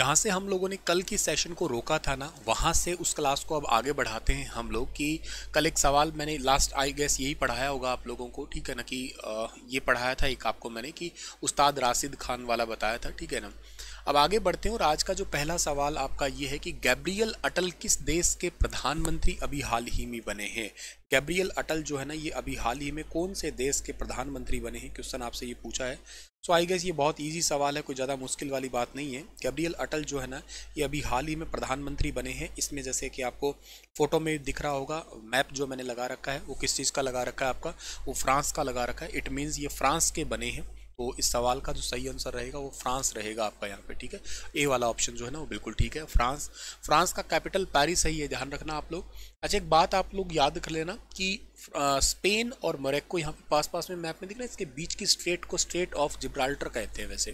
जहाँ से हम लोगों ने कल की सेशन को रोका था ना, वहाँ से उस क्लास को अब आगे बढ़ाते हैं हम लोग। कि कल एक सवाल मैंने लास्ट आई गेस यही पढ़ाया होगा आप लोगों को, ठीक है ना, कि ये पढ़ाया था एक आपको मैंने कि उस्ताद राशिद खान वाला बताया था, ठीक है ना। अब आगे बढ़ते हैं और आज का जो पहला सवाल आपका ये है कि गैब्रियल अटल किस देश के प्रधानमंत्री अभी हाल ही में बने हैं। गैब्रियल अटल जो है ना, ये अभी हाल ही में कौन से देश के प्रधानमंत्री बने हैं, क्वेश्चन आपसे ये पूछा है। सो आई गेस ये बहुत इजी सवाल है, कोई ज़्यादा मुश्किल वाली बात नहीं है। गैब्रियल अटल जो है ना, ये अभी हाल ही में प्रधानमंत्री बने हैं। इसमें जैसे कि आपको फोटो में दिख रहा होगा, मैप जो मैंने लगा रखा है वो किस चीज़ का लगा रखा है आपका, वो फ्रांस का लगा रखा है। इट मीन्स ये फ्रांस के बने हैं। तो इस सवाल का जो सही आंसर रहेगा वो फ्रांस रहेगा आपका यहाँ पे, ठीक है। ए वाला ऑप्शन जो है ना वो बिल्कुल ठीक है, फ्रांस। फ्रांस का कैपिटल पेरिस है, ये ध्यान रखना आप लोग। अच्छा, एक बात आप लोग याद कर लेना कि स्पेन और मोरक्को यहाँ पे पास पास में मैप में दिख रहा है, इसके बीच की स्ट्रेट को स्ट्रेट ऑफ जिब्राल्टर कहते हैं। वैसे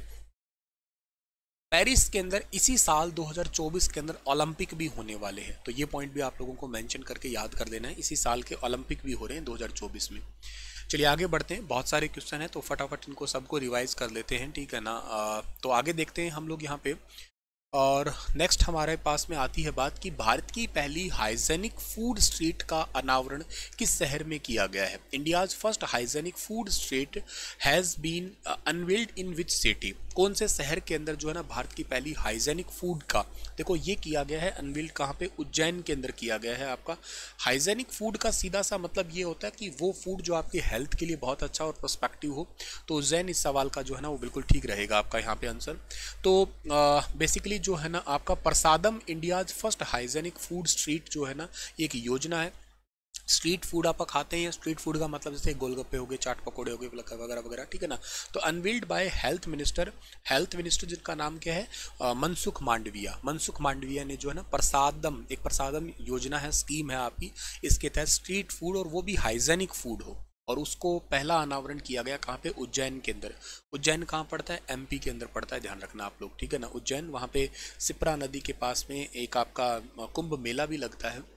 पेरिस के अंदर इसी साल 2024 के अंदर ओलंपिक भी होने वाले हैं, तो ये पॉइंट भी आप लोगों को मेंशन करके याद कर देना है। इसी साल के ओलंपिक भी हो रहे हैं 2024 में। चलिए आगे बढ़ते हैं, बहुत सारे क्वेश्चन हैं तो फटाफट इनको सबको रिवाइज कर लेते हैं, ठीक है ना। तो आगे देखते हैं हम लोग यहाँ पे। और नेक्स्ट हमारे पास में आती है बात कि भारत की पहली हाइजेनिक फूड स्ट्रीट का अनावरण किस शहर में किया गया है। India's first hygienic food street has been unveiled in which city. कौन से शहर के अंदर जो है ना भारत की पहली हाइजेनिक फूड का, देखो ये किया गया है अनवील्ड कहाँ पे, उज्जैन के अंदर किया गया है आपका। हाइजेनिक फूड का सीधा सा मतलब ये होता है कि वो फूड जो आपकी हेल्थ के लिए बहुत अच्छा और पर्सपेक्टिव हो। तो उज्जैन इस सवाल का जो है ना वो बिल्कुल ठीक रहेगा आपका यहाँ पे आंसर। तो बेसिकली जो है ना आपका Prasadam India's first hygienic food street जो है ना, ये एक योजना है। स्ट्रीट फूड आप खाते हैं, स्ट्रीट फूड का मतलब जैसे गोलगप्पे हो गए, चाट पकौड़े हो गए वगैरह वगैरह, ठीक है ना। तो अनवील्ड बाय हेल्थ मिनिस्टर जिनका नाम क्या है, मनसुख मांडविया। मनसुख मांडविया ने जो है ना प्रसादम, एक प्रसादम योजना है, स्कीम है आपकी, इसके तहत स्ट्रीट फूड और वो भी हाइजेनिक फूड हो, और उसको पहला अनावरण किया गया कहाँ पे, उज्जैन के अंदर। उज्जैन कहाँ पड़ता है, एमपी के अंदर पड़ता है, ध्यान रखना आप लोग, ठीक है ना। उज्जैन, वहाँ पे सिप्रा नदी के पास में एक आपका कुंभ मेला भी लगता है।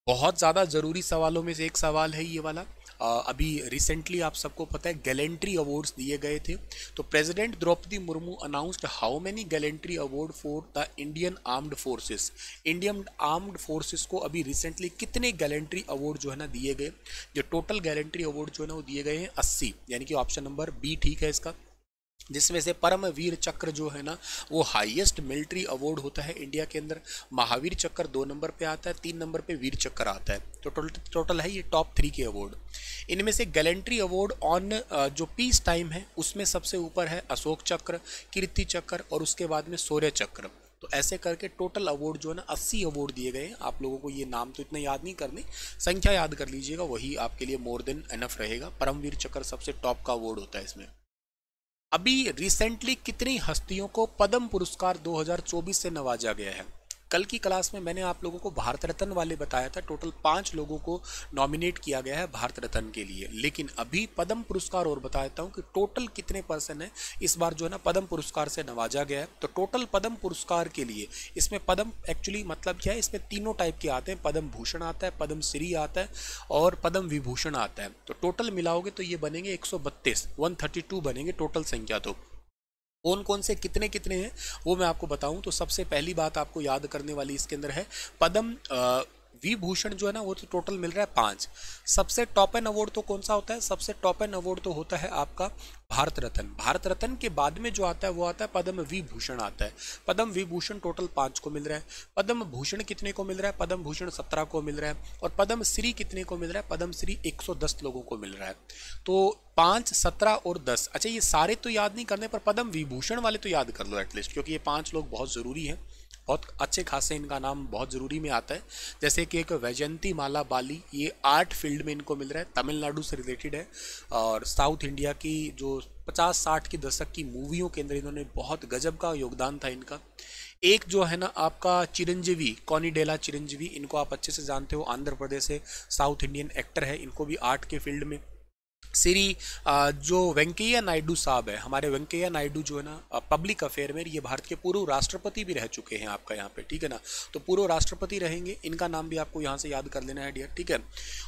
बहुत ज़्यादा ज़रूरी सवालों में से एक सवाल है ये वाला। अभी रिसेंटली आप सबको पता है गैलेंट्री अवार्ड्स दिए गए थे। तो president Droupadi Murmu announced how many gallantry award for the Indian armed forces. Indian armed forces को अभी रिसेंटली कितने गैलेंट्री अवार्ड जो है ना दिए गए। जो टोटल गैलेंट्री अवार्ड जो है ना वो दिए गए हैं 80, यानी कि ऑप्शन नंबर बी ठीक है इसका। जिसमें से परमवीर चक्र जो है ना वो हाईएस्ट मिलिट्री अवार्ड होता है इंडिया के अंदर। महावीर चक्र 2 नंबर पे आता है, 3 नंबर पे वीर चक्र आता है। तो टोटल है ये टॉप 3 के अवार्ड। इनमें से गैलेंट्री अवार्ड ऑन जो पीस टाइम है उसमें सबसे ऊपर है अशोक चक्र, कीर्ति चक्र और उसके बाद में शौर्य चक्र। तो ऐसे करके टोटल अवार्ड जो है ना 80 अवार्ड दिए गए हैं। आप लोगों को ये नाम तो इतना याद नहीं करने, संख्या याद कर लीजिएगा, वही आपके लिए मोर देन एनफ रहेगा। परमवीर चक्र सबसे टॉप का अवार्ड होता है इसमें। अभी रिसेंटली कितनी हस्तियों को पद्म पुरस्कार 2024 से नवाजा गया है। कल की क्लास में मैंने आप लोगों को भारत रत्न वाले बताया था, टोटल 5 लोगों को नॉमिनेट किया गया है भारत रत्न के लिए। लेकिन अभी पद्म पुरस्कार और बता देता हूँ कि टोटल कितने पर्सन है इस बार जो है ना पद्म पुरस्कार से नवाजा गया है। तो टोटल पद्म पुरस्कार के लिए इसमें पद्म एक्चुअली मतलब क्या है, इसमें तीनों टाइप के आते हैं। पद्म भूषण आता है, पद्म श्री आता है और पद्म विभूषण आता है। तो टोटल मिलाओगे तो ये बनेंगे 132, 132 बनेंगे टोटल संख्या। तो कौन कौन से कितने कितने हैं वो मैं आपको बताऊं। तो सबसे पहली बात आपको याद करने वाली इसके अंदर है पद्म विभूषण जो है ना वो तो टोटल मिल रहा है 5। सबसे टॉप एन अवार्ड तो कौन सा होता है, सबसे टॉप एन अवार्ड तो होता है आपका भारत रत्न। भारत रत्न के बाद में जो आता है वो आता है पद्म विभूषण आता है। पद्म विभूषण टोटल 5 को मिल रहा है। पद्म भूषण कितने को मिल रहा है, पद्म भूषण 17 को मिल रहा है। और पद्म श्री कितने को मिल रहा है, पद्म श्री 110 लोगों को मिल रहा है। तो 5, 17 और 10। अच्छा, ये सारे तो याद नहीं करने पर पद्म विभूषण वाले तो याद कर लो एटलीस्ट, क्योंकि ये 5 लोग बहुत ज़रूरी हैं, बहुत अच्छे खासे इनका नाम बहुत ज़रूरी में आता है। जैसे कि एक वैजयंती माला बाली, ये आर्ट फील्ड में इनको मिल रहा है, तमिलनाडु से रिलेटेड है। और साउथ इंडिया की जो 50-60 के दशक की मूवियों के अंदर इन्होंने बहुत गजब का योगदान था इनका। एक जो है ना आपका चिरंजीवी, कॉनिडेला चिरंजीवी, इनको आप अच्छे से जानते हो, आंध्र प्रदेश से साउथ इंडियन एक्टर है, इनको भी आर्ट के फील्ड में। श्री जो वेंकैया नायडू साहब है, हमारे वेंकैया नायडू जो है ना पब्लिक अफेयर में, ये भारत के पूर्व राष्ट्रपति भी रह चुके हैं आपका यहाँ पे, ठीक है ना। तो पूर्व राष्ट्रपति रहेंगे, इनका नाम भी आपको यहाँ से याद कर लेना है डियर, ठीक है।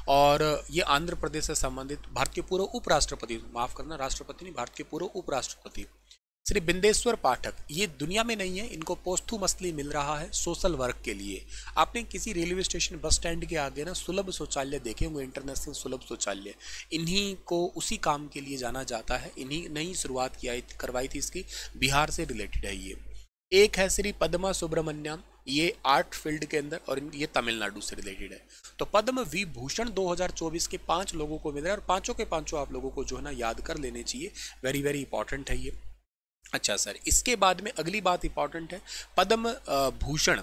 और ये आंध्र प्रदेश से संबंधित भारत के पूर्व उपराष्ट्रपति, माफ करना राष्ट्रपति नहीं, भारत के पूर्व उपराष्ट्रपति श्री बिंदेश्वर पाठक, ये दुनिया में नहीं है, इनको पोस्थुमसली मिल रहा है सोशल वर्क के लिए। आपने किसी रेलवे स्टेशन बस स्टैंड के आगे ना सुलभ शौचालय देखे होंगे, इंटरनेशनल सुलभ शौचालय, इन्हीं को उसी काम के लिए जाना जाता है, इन्हीं ने ही शुरुआत किया करवाई थी इसकी, बिहार से रिलेटेड है ये। एक है श्री पद्मा सुब्रमण्यम, ये आर्ट फील्ड के अंदर, और ये तमिलनाडु से रिलेटेड है। तो पद्म विभूषण 2024 के 5 लोगों को मिल रहा है, और पांचों के पांचों आप लोगों को जो है ना याद कर लेने चाहिए, वेरी वेरी इंपॉर्टेंट है ये। अच्छा सर, इसके बाद में अगली बात इंपॉर्टेंट है, पद्म भूषण।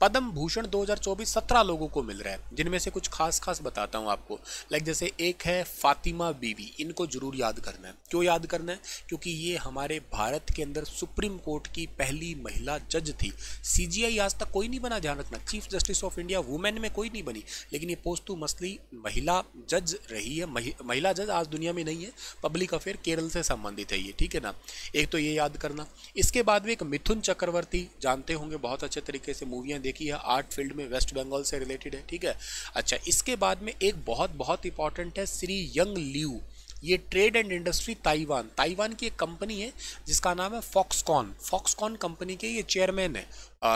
पद्म भूषण 2024 17 लोगों को मिल रहा है, जिनमें से कुछ खास बताता हूँ आपको। लाइक जैसे एक है फातिमा बीवी, इनको जरूर याद करना है। क्यों याद करना है? क्योंकि ये हमारे भारत के अंदर सुप्रीम कोर्ट की पहली महिला जज थी। सीजीआई आज तक कोई नहीं बना, ध्यान रखना, chief justice of India women में कोई नहीं बनी, लेकिन ये पोस्थुमसली महिला जज रही है। महिला जज आज दुनिया में नहीं है, पब्लिक अफेयर केरल से संबंधित है ये, ठीक है ना। एक तो ये याद करना। इसके बाद में एक मिथुन चक्रवर्ती, जानते होंगे बहुत अच्छे तरीके से, मूवियाँ देखी है, आर्ट फील्ड में, वेस्ट बंगाल से रिलेटेड है, ठीक है। अच्छा, इसके बाद में एक बहुत इंपॉर्टेंट है श्री यंग लियू, ये ट्रेड एंड इंडस्ट्री ताइवान की एक कंपनी है जिसका नाम है फॉक्सकॉन कंपनी के ये चेयरमैन है,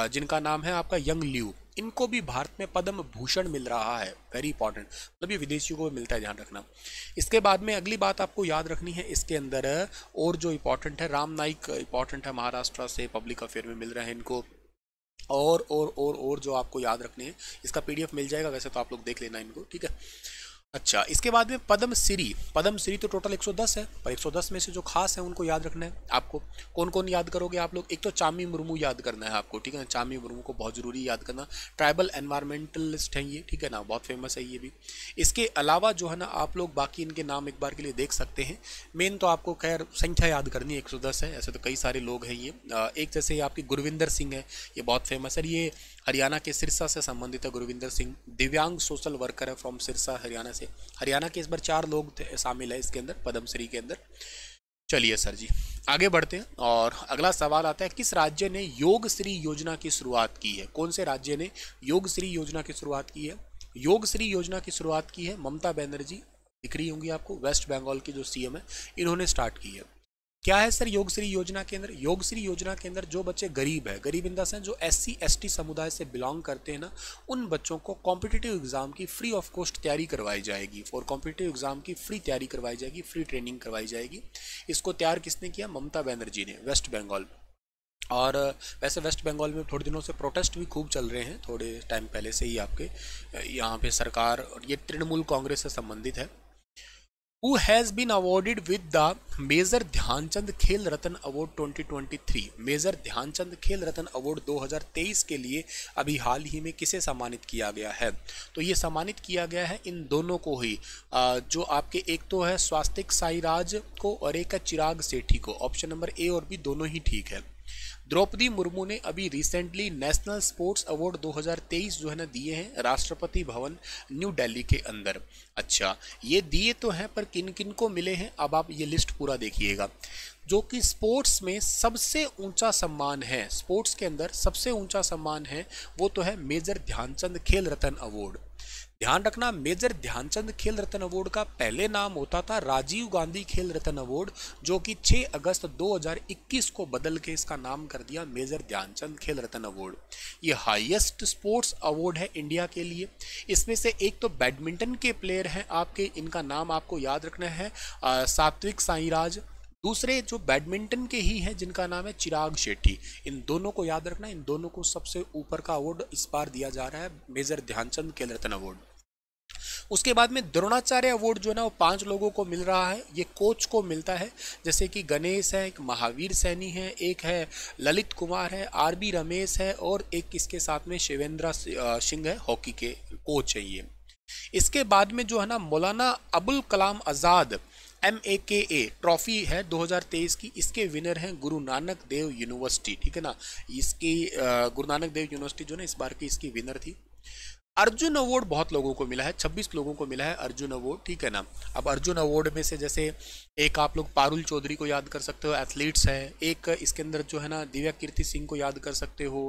जिनका नाम है आपका यंग लियू। इनको भी भारत में पद्म भूषण मिल रहा है, वेरी इंपॉर्टेंट, मतलब ये विदेशियों को भी मिलता है, ध्यान रखना। इसके बाद में अगली बात आपको याद रखनी है इसके अंदर, और जो इंपॉर्टेंट है, राम नाइक इंपॉर्टेंट है, महाराष्ट्र से पब्लिक अफेयर में मिल रहे हैं इनको। और जो आपको याद रखने हैं, इसका पीडीएफ मिल जाएगा, वैसे तो आप लोग देख लेना इनको, ठीक है। अच्छा, इसके बाद में पद्मश्री तो टोटल 110 है, पर 110 में से जो खास है उनको याद रखना है आपको। कौन कौन याद करोगे आप लोग? एक तो चामी मुर्मू याद करना है आपको, ठीक है ना, चामी मुर्मू को बहुत जरूरी याद करना, ट्राइबल एनवायरमेंटलिस्ट हैं ये, ठीक है ना, बहुत फेमस है ये भी। इसके अलावा जो है ना आप लोग बाकी इनके नाम एक बार के लिए देख सकते हैं। मेन तो आपको खैर संख्या याद करनी है, 110 है, ऐसे तो कई सारे लोग हैं ये। एक जैसे आपकी गुरविंदर सिंह है, ये बहुत फेमस है, ये हरियाणा के सिरसा से संबंधित है गुरविंदर सिंह, दिव्यांग सोशल वर्कर है फ्रॉम सिरसा हरियाणा से। हरियाणा के इस बार 4 लोग शामिल है इसके अंदर, पद्मश्री के अंदर। चलिए सर जी, आगे बढ़ते हैं, और अगला सवाल आता है, किस राज्य ने योग श्री योजना की शुरुआत की है? कौन से राज्य ने योग श्री योजना की शुरुआत की है? योग श्री योजना की शुरुआत की है ममता बनर्जी, दिख रही होंगी आपको, वेस्ट बंगाल की जो सीएम है, इन्होंने स्टार्ट की है। क्या है सर योग श्री योजना के अंदर? योग श्री योजना के अंदर जो बच्चे गरीब है, गरीब इन द सेंस जो SC ST समुदाय से बिलोंग करते हैं ना, उन बच्चों को कॉम्पिटिटिव एग्जाम की फ्री ऑफ कॉस्ट तैयारी करवाई जाएगी, फॉर कॉम्पिटिटिव एग्जाम की फ्री तैयारी करवाई जाएगी, फ्री ट्रेनिंग करवाई जाएगी। इसको तैयार किसने किया? ममता बनर्जी ने, वेस्ट बंगाल। और वैसे वेस्ट बंगाल में थोड़े दिनों से प्रोटेस्ट भी खूब चल रहे हैं, थोड़े टाइम पहले से ही आपके यहाँ पे सरकार, और ये तृणमूल कांग्रेस से संबंधित है। Who has been awarded with the major Dhyan Chand Khel Ratna award 2023? Major Dhyan Chand Khel Ratna award 2023 के लिए अभी हाल ही में किसे सम्मानित किया गया है? तो ये सम्मानित किया गया है इन दोनों को ही, जो आपके एक तो है स्वास्तिक साईराज को और एक है चिराग सेठी को। ऑप्शन नंबर ए और बी दोनों ही ठीक है। द्रौपदी मुर्मू ने अभी रिसेंटली नेशनल स्पोर्ट्स अवार्ड 2023 जो है ना दिए हैं राष्ट्रपति भवन न्यू दिल्ली के अंदर। अच्छा, ये दिए तो हैं, पर किन किन को मिले हैं अब आप ये लिस्ट पूरा देखिएगा। जो कि स्पोर्ट्स में सबसे ऊंचा सम्मान है, स्पोर्ट्स के अंदर सबसे ऊंचा सम्मान है, वो तो है मेजर ध्यानचंद खेल रत्न अवार्ड। ध्यान रखना, मेजर ध्यानचंद खेल रत्न अवार्ड का पहले नाम होता था राजीव गांधी खेल रत्न अवार्ड, जो कि 6 अगस्त 2021 को बदल के इसका नाम कर दिया मेजर ध्यानचंद खेल रत्न अवार्ड। ये हाईएस्ट स्पोर्ट्स अवार्ड है इंडिया के लिए। इसमें से एक तो बैडमिंटन के प्लेयर हैं आपके, इनका नाम आपको याद रखना है, सात्विक साईराज। दूसरे जो बैडमिंटन के ही हैं जिनका नाम है चिराग शेट्टी। इन दोनों को याद रखना, इन दोनों को सबसे ऊपर का अवार्ड इस बार दिया जा रहा है, मेजर ध्यानचंद खेल रत्न अवार्ड। उसके बाद में द्रोणाचार्य अवार्ड जो है ना वो 5 लोगों को मिल रहा है, ये कोच को मिलता है, जैसे कि गणेश है, एक महावीर सैनी है, एक है ललित कुमार है, RB रमेश है, और एक इसके साथ में शिवेंद्र सिंह है, हॉकी के कोच है ये। इसके बाद में जो है ना मौलाना अबुल कलाम आज़ाद MAKA ट्रॉफी है 2023 की, इसके विनर हैं गुरु नानक देव यूनिवर्सिटी, ठीक है ना। इसकी गुरु नानक देव यूनिवर्सिटी जो ना इस बार की इसकी विनर थी। अर्जुन अवार्ड बहुत लोगों को मिला है, 26 लोगों को मिला है अर्जुन अवार्ड, ठीक है ना। अब अर्जुन अवार्ड में से जैसे एक आप लोग पारुल चौधरी को याद कर सकते हो, एथलीट्स है। एक इसके अंदर जो है ना दिव्या कीर्ति सिंह को याद कर सकते हो।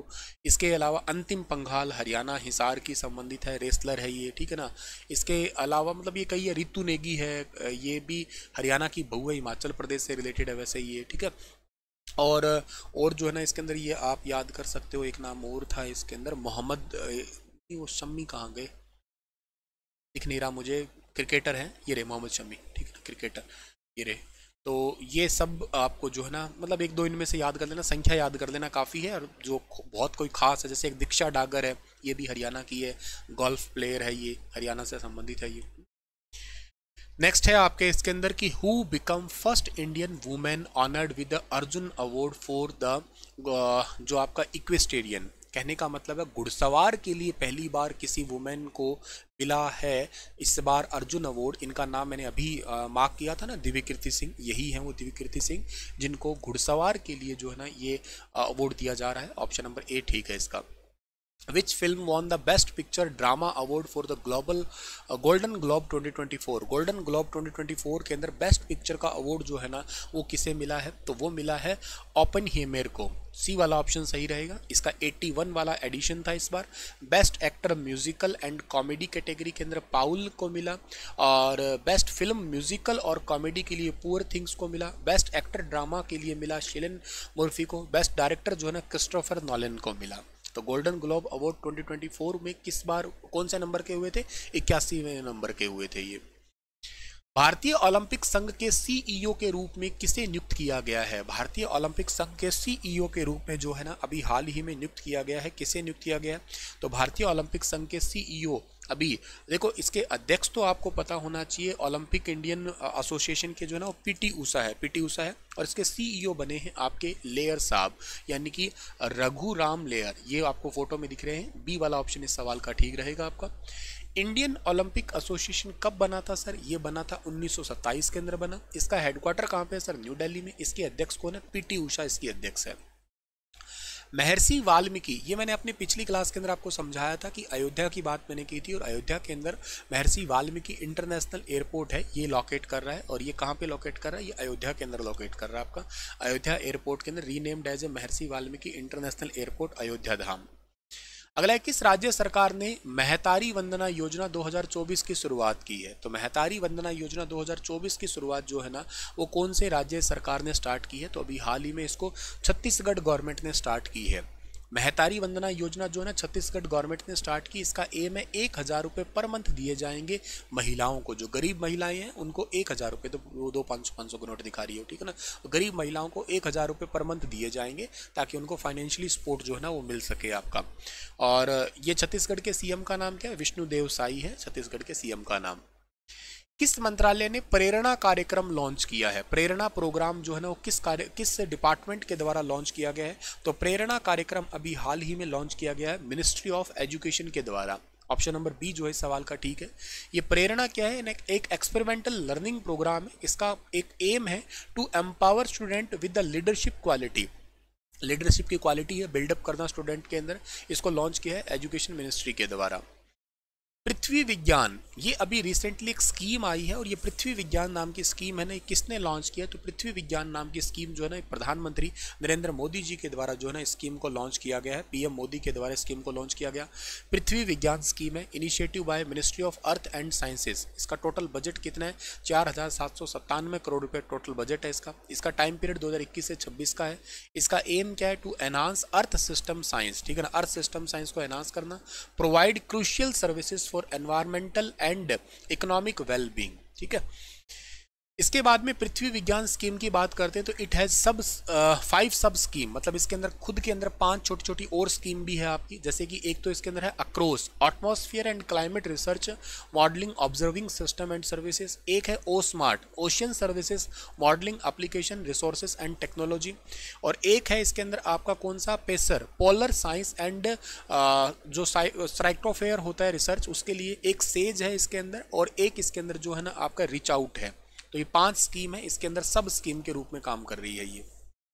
इसके अलावा अंतिम पंघाल हरियाणा हिसार की संबंधित है, रेसलर है ये, ठीक है ना। इसके अलावा मतलब ये कई है, रितु नेगी है, ये भी हरियाणा की बहू है, हिमाचल प्रदेश से रिलेटेड है वैसे ये, ठीक है। और जो है ना इसके अंदर ये आप याद कर सकते हो, एक नाम और था इसके अंदर, मोहम्मद वो शम्मी कहाँ गए, दिख नहीं रहा मुझे, क्रिकेटर हैं ये रहे, मोहम्मद शमी, ठीक है ना, क्रिकेटर ये रहे। तो ये सब आपको जो है ना मतलब एक दो इनमें से याद कर लेना, संख्या याद कर लेना काफ़ी है। और जो बहुत कोई खास है, जैसे एक दीक्षा डागर है, ये भी हरियाणा की है, गोल्फ प्लेयर है, ये हरियाणा से संबंधित है ये। नेक्स्ट है आपके इसके अंदर कि who become first Indian women honoured with the Arjun award for the, जो आपका इक्वेस्टेरियन, कहने का मतलब है घुड़सवार के लिए पहली बार किसी वुमेन को मिला है इस बार अर्जुन अवार्ड। इनका नाम मैंने अभी मार्क किया था ना, दिव्य कीर्ति सिंह, यही है वो दिव्य कीर्ति सिंह, जिनको घुड़सवार के लिए जो है ना ये अवार्ड दिया जा रहा है। ऑप्शन नंबर ए ठीक है इसका। Which film won the Best Picture Drama Award for the Global Golden Globe 2024? Golden Globe 2024 के अंदर बेस्ट पिक्चर का अवार्ड जो है ना वो किसे मिला है, तो वो मिला है ओपेनहेमर को। सी वाला ऑप्शन सही रहेगा। इसका 81 वाला एडिशन था इस बार। Best actor musical and comedy category के अंदर पाउल को मिला, और बेस्ट फिल्म म्यूजिकल और कॉमेडी के लिए पुअर थिंग्स को मिला। बेस्ट एक्टर ड्रामा के लिए मिला शिलिन मुर्फी को। बेस्ट डायरेक्टर जो है ना क्रिस्टोफर नॉलन को मिला। तो गोल्डन ग्लोब अवार्ड 2024 में किस बार कौन से नंबर के हुए थे, 81वें नंबर के हुए थे ये। भारतीय ओलंपिक संघ के सीईओ के रूप में किसे नियुक्त किया गया है? भारतीय ओलंपिक संघ के सीईओ के रूप में जो है ना अभी हाल ही में नियुक्त किया गया है, किसे नियुक्त किया गया है? तो भारतीय ओलंपिक संघ के सीईओ, अभी देखो इसके अध्यक्ष तो आपको पता होना चाहिए, ओलंपिक इंडियन एसोसिएशन के जो है ना वो पीटी उषा है, पीटी उषा है। और इसके सीईओ बने हैं आपके लेयर साहब, यानी कि रघु राम लेयर, ये आपको फोटो में दिख रहे हैं। बी वाला ऑप्शन इस सवाल का ठीक रहेगा आपका। इंडियन ओलंपिक एसोसिएशन कब बना था सर? ये बना था 1927 के अंदर बना। इसका हेडक्वार्टर कहाँ पे है सर? न्यू दिल्ली में। इसके अध्यक्ष कौन है? पीटी उषा इसकी अध्यक्ष है। महर्षि वाल्मीकि, ये मैंने अपनी पिछली क्लास के अंदर आपको समझाया था कि अयोध्या की बात मैंने की थी, और अयोध्या के अंदर महर्षि वाल्मीकि इंटरनेशनल एयरपोर्ट है, ये लोकेट कर रहा है। और ये कहाँ पे लोकेट कर रहा है? ये अयोध्या के अंदर लोकेट कर रहा है आपका। अयोध्या एयरपोर्ट के अंदर renamed as a Maharshi Valmiki international airport Ayodhya धाम। अगला है, किस राज्य सरकार ने महतारी वंदना योजना 2024 की शुरुआत की है? तो महतारी वंदना योजना 2024 की शुरुआत जो है ना वो कौन से राज्य सरकार ने स्टार्ट की है? तो अभी हाल ही में इसको छत्तीसगढ़ गवर्नमेंट ने स्टार्ट की है। महतारी वंदना योजना जो है ना छत्तीसगढ़ गवर्नमेंट ने स्टार्ट की। इसका एम है 1,000 रुपये पर मंथ दिए जाएंगे महिलाओं को। जो गरीब महिलाएं हैं उनको 1,000 रुपये, तो वो 500 का नोट दिखा रही हो, ठीक है ना। गरीब महिलाओं को 1,000 रुपये पर मंथ दिए जाएंगे ताकि उनको फाइनेंशियली सपोर्ट जो है ना वो मिल सके आपका। और ये छत्तीसगढ़ के सीएम का नाम क्या है? विष्णुदेव साई है छत्तीसगढ़ के सीएम का नाम। किस मंत्रालय ने प्रेरणा कार्यक्रम लॉन्च किया है? प्रेरणा प्रोग्राम जो है ना वो किस डिपार्टमेंट के द्वारा लॉन्च किया गया है? तो प्रेरणा कार्यक्रम अभी हाल ही में लॉन्च किया गया है मिनिस्ट्री ऑफ एजुकेशन के द्वारा। ऑप्शन नंबर बी जो है सवाल का ठीक है। ये प्रेरणा क्या है? एक एक्सपेरिमेंटल लर्निंग प्रोग्राम है। इसका एक एम है to empower student with the leadership quality. Leadership की क्वालिटी है बिल्डअप करना स्टूडेंट के अंदर। इसको लॉन्च किया है एजुकेशन मिनिस्ट्री के द्वारा। पृथ्वी विज्ञान, ये अभी रिसेंटली एक स्कीम आई है, और ये पृथ्वी विज्ञान नाम की स्कीम है ना, किसने लॉन्च किया? तो पृथ्वी विज्ञान नाम की स्कीम जो है ना प्रधानमंत्री नरेंद्र मोदी जी के द्वारा जो है ना स्कीम को लॉन्च किया गया है। पीएम मोदी के द्वारा स्कीम को लॉन्च किया गया। पृथ्वी विज्ञान स्कीम है, initiative by ministry of earth and sciences. इसका टोटल बजट कितना है? 4,797 करोड़ रुपये टोटल बजट है इसका। इसका टाइम पीरियड 2021 से 26 का है। इसका एम क्या है? To enhance earth system science, ठीक है ना, अर्थ सिस्टम साइंस को एनहांस करना। Provide crucial services for environmental and economic wellbeing, ठीक है। इसके बाद में पृथ्वी विज्ञान स्कीम की बात करते हैं तो इट हैज 5 सब स्कीम, मतलब इसके अंदर खुद के अंदर 5 छोटी छोटी और स्कीम भी है आपकी। जैसे कि एक तो इसके अंदर है across, atmosphere and climate research modelling observing system and services. एक है O smart, ocean services modelling application resources and technology. और एक है इसके अंदर आपका कौन सा? पेसर, पोलर साइंस एंड जो स्ट्राइक्टोफेयर होता है रिसर्च, उसके लिए। एक सेज है इसके अंदर, और एक इसके अंदर जो है ना आपका रिच आउट है। तो ये 5 स्कीम है, इसके अंदर सब स्कीम के रूप में काम कर रही है ये,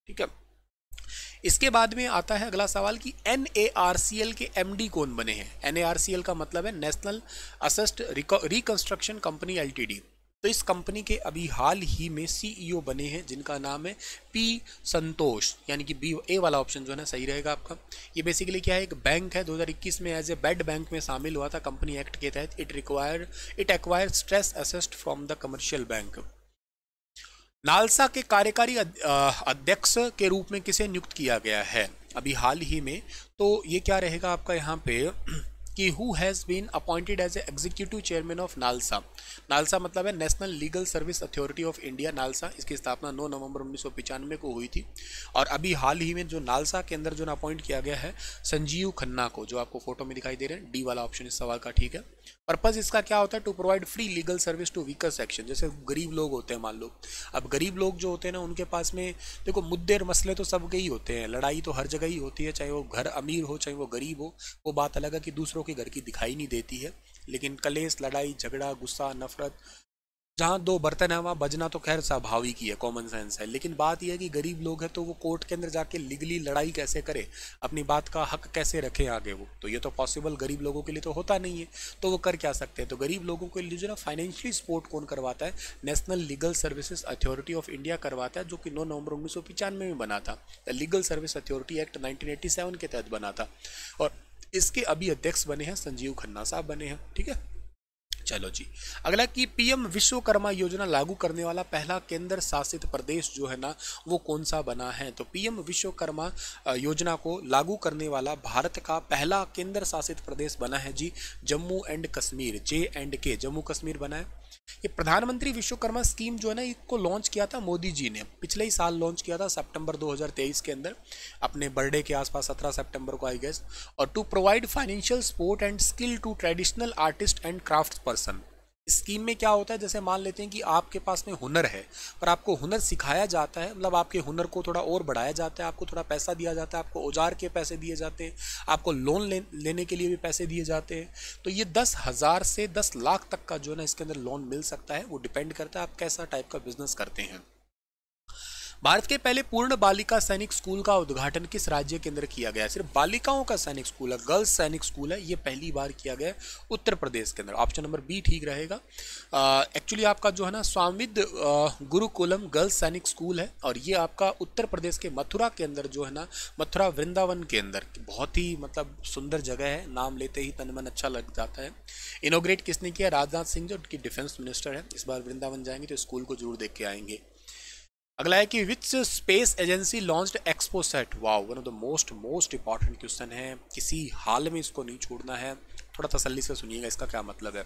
ठीक है। इसके बाद में आता है अगला सवाल कि NARCL के MD कौन बने हैं? NARCL का मतलब है national assist reconstruction company LTD। तो इस कंपनी के अभी हाल ही में CEO बने हैं जिनका नाम है P संतोष, यानी कि बी ए वाला ऑप्शन जो है ना सही रहेगा आपका। ये बेसिकली क्या है? एक बैंक है, 2021 में एज ए बेड बैंक में शामिल हुआ था कंपनी एक्ट के तहत। It acquired stress asset from the commercial bank. NALSA के कार्यकारी अध्यक्ष के रूप में किसे नियुक्त किया गया है अभी हाल ही में? तो ये क्या रहेगा आपका यहाँ पे कि who has been appointed as a executive chairman of NALSA. NALSA मतलब है National Legal Service Authority of India. NALSA, इसकी स्थापना 9 नवंबर 1995 को हुई थी। और अभी हाल ही में जो नालसा के अंदर जो ना अपॉइंट किया गया है संजीव खन्ना को, जो आपको फोटो में दिखाई दे रहे हैं, डी वाला ऑप्शन इस सवाल का ठीक है। पर्पज इसका क्या होता है? To provide free legal service to weaker section. जैसे गरीब लोग होते हैं, मान लो अब गरीब लोग जो होते हैं ना, उनके पास में देखो मुद्दे और मसले तो सबके ही होते हैं, लड़ाई तो हर जगह ही होती है, चाहे वो घर अमीर हो चाहे वो गरीब हो। वो बात अलग है कि दूसरों के घर की दिखाई नहीं देती है, लेकिन कलेश, लड़ाई झगड़ा, गुस्सा, नफरत, जहाँ दो बर्तन है वहाँ बजना तो खैर स्वाभाविक ही है, कॉमन सेंस है। लेकिन बात यह है कि गरीब लोग हैं तो वो कोर्ट के अंदर जाके लीगली लड़ाई कैसे करे, अपनी बात का हक कैसे रखें आगे वो, तो ये तो पॉसिबल गरीब लोगों के लिए तो होता नहीं है। तो वो कर क्या सकते हैं? तो गरीब लोगों के लिए जो ना फाइनेंशियली सपोर्ट कौन करवाता है? National legal services authority of India करवाता है, जो कि 9 नवंबर 1995 में बना था। The legal Service authority act 1987 के तहत बना था। और इसके अभी अध्यक्ष बने हैं संजीव खन्ना साहब बने हैं, ठीक है। चलो जी, अगला कि पीएम विश्वकर्मा योजना लागू करने वाला पहला केंद्र शासित प्रदेश जो है ना वो कौन सा बना है? तो पीएम विश्वकर्मा योजना को लागू करने वाला भारत का पहला केंद्र शासित प्रदेश बना है जी जम्मू एंड कश्मीर, J&K, जम्मू कश्मीर बना है। ये प्रधानमंत्री विश्वकर्मा स्कीम जो है ना, इसको लॉन्च किया था मोदी जी ने, पिछले ही साल लॉन्च किया था सितंबर 2023 के अंदर, अपने बर्थडे के आसपास 17 सितंबर को आई गेस। और to provide financial support and skill to traditional artist and craft person. Scheme में क्या होता है, जैसे मान लेते हैं कि आपके पास में हुनर है पर आपको हुनर सिखाया जाता है, मतलब आपके हुनर को थोड़ा और बढ़ाया जाता है, आपको थोड़ा पैसा दिया जाता है, आपको औजार के पैसे दिए जाते हैं, आपको लोन लेने के लिए भी पैसे दिए जाते हैं। तो ये 10,000 से 10 लाख तक का जो है ना इसके अंदर लोन मिल सकता है। वो डिपेंड करता है आप कैसा टाइप का बिजनेस करते हैं। भारत के पहले पूर्ण बालिका सैनिक स्कूल का उद्घाटन किस राज्य के अंदर किया गया है? सिर्फ बालिकाओं का सैनिक स्कूल है, गर्ल्स सैनिक स्कूल है, ये पहली बार किया गया है उत्तर प्रदेश के अंदर। ऑप्शन नंबर बी ठीक रहेगा। एक्चुअली आपका जो है ना स्वामिद गुरुकुलम गर्ल्स सैनिक स्कूल है, और ये आपका उत्तर प्रदेश के मथुरा के अंदर जो है ना, मथुरा वृंदावन के अंदर, बहुत ही मतलब सुंदर जगह है, नाम लेते ही तन मन अच्छा लग जाता है। इनोग्रेट किसने किया? राजनाथ सिंह, जो उनकी डिफेंस मिनिस्टर है। इस बार वृंदावन जाएंगे तो स्कूल को जरूर देख के आएंगे। अगला है कि which space agency launched XPoSat. Wow, one of the most important question है, किसी हाल में इसको नहीं छोड़ना है। थोड़ा तसल्ली से सुनिएगा इसका क्या मतलब है।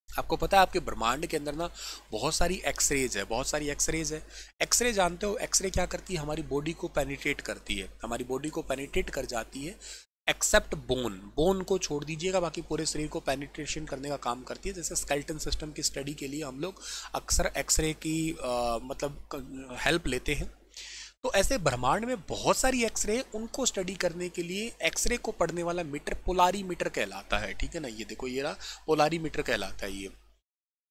आपको पता है आपके ब्रह्मांड के अंदर ना बहुत सारी एक्सरेज है, बहुत सारी एक्सरेज है। एक्सरे जानते हो, एक्सरे क्या करती है? हमारी बॉडी को पेनिट्रेट करती है, हमारी बॉडी को पेनिट्रेट कर जाती है, एक्सेप्ट बोन। बोन को छोड़ दीजिएगा, बाकी पूरे शरीर को पेनिट्रेशन करने का काम करती है। जैसे स्केलेटन सिस्टम की स्टडी के लिए हम लोग अक्सर एक्सरे की मतलब हेल्प लेते हैं। तो ऐसे ब्रह्मांड में बहुत सारी एक्सरे, उनको स्टडी करने के लिए एक्सरे को पढ़ने वाला मीटर पोलारीमीटर कहलाता है, ठीक है ना। ये देखो, ये रहा पोलारीमीटर कहलाता है ये।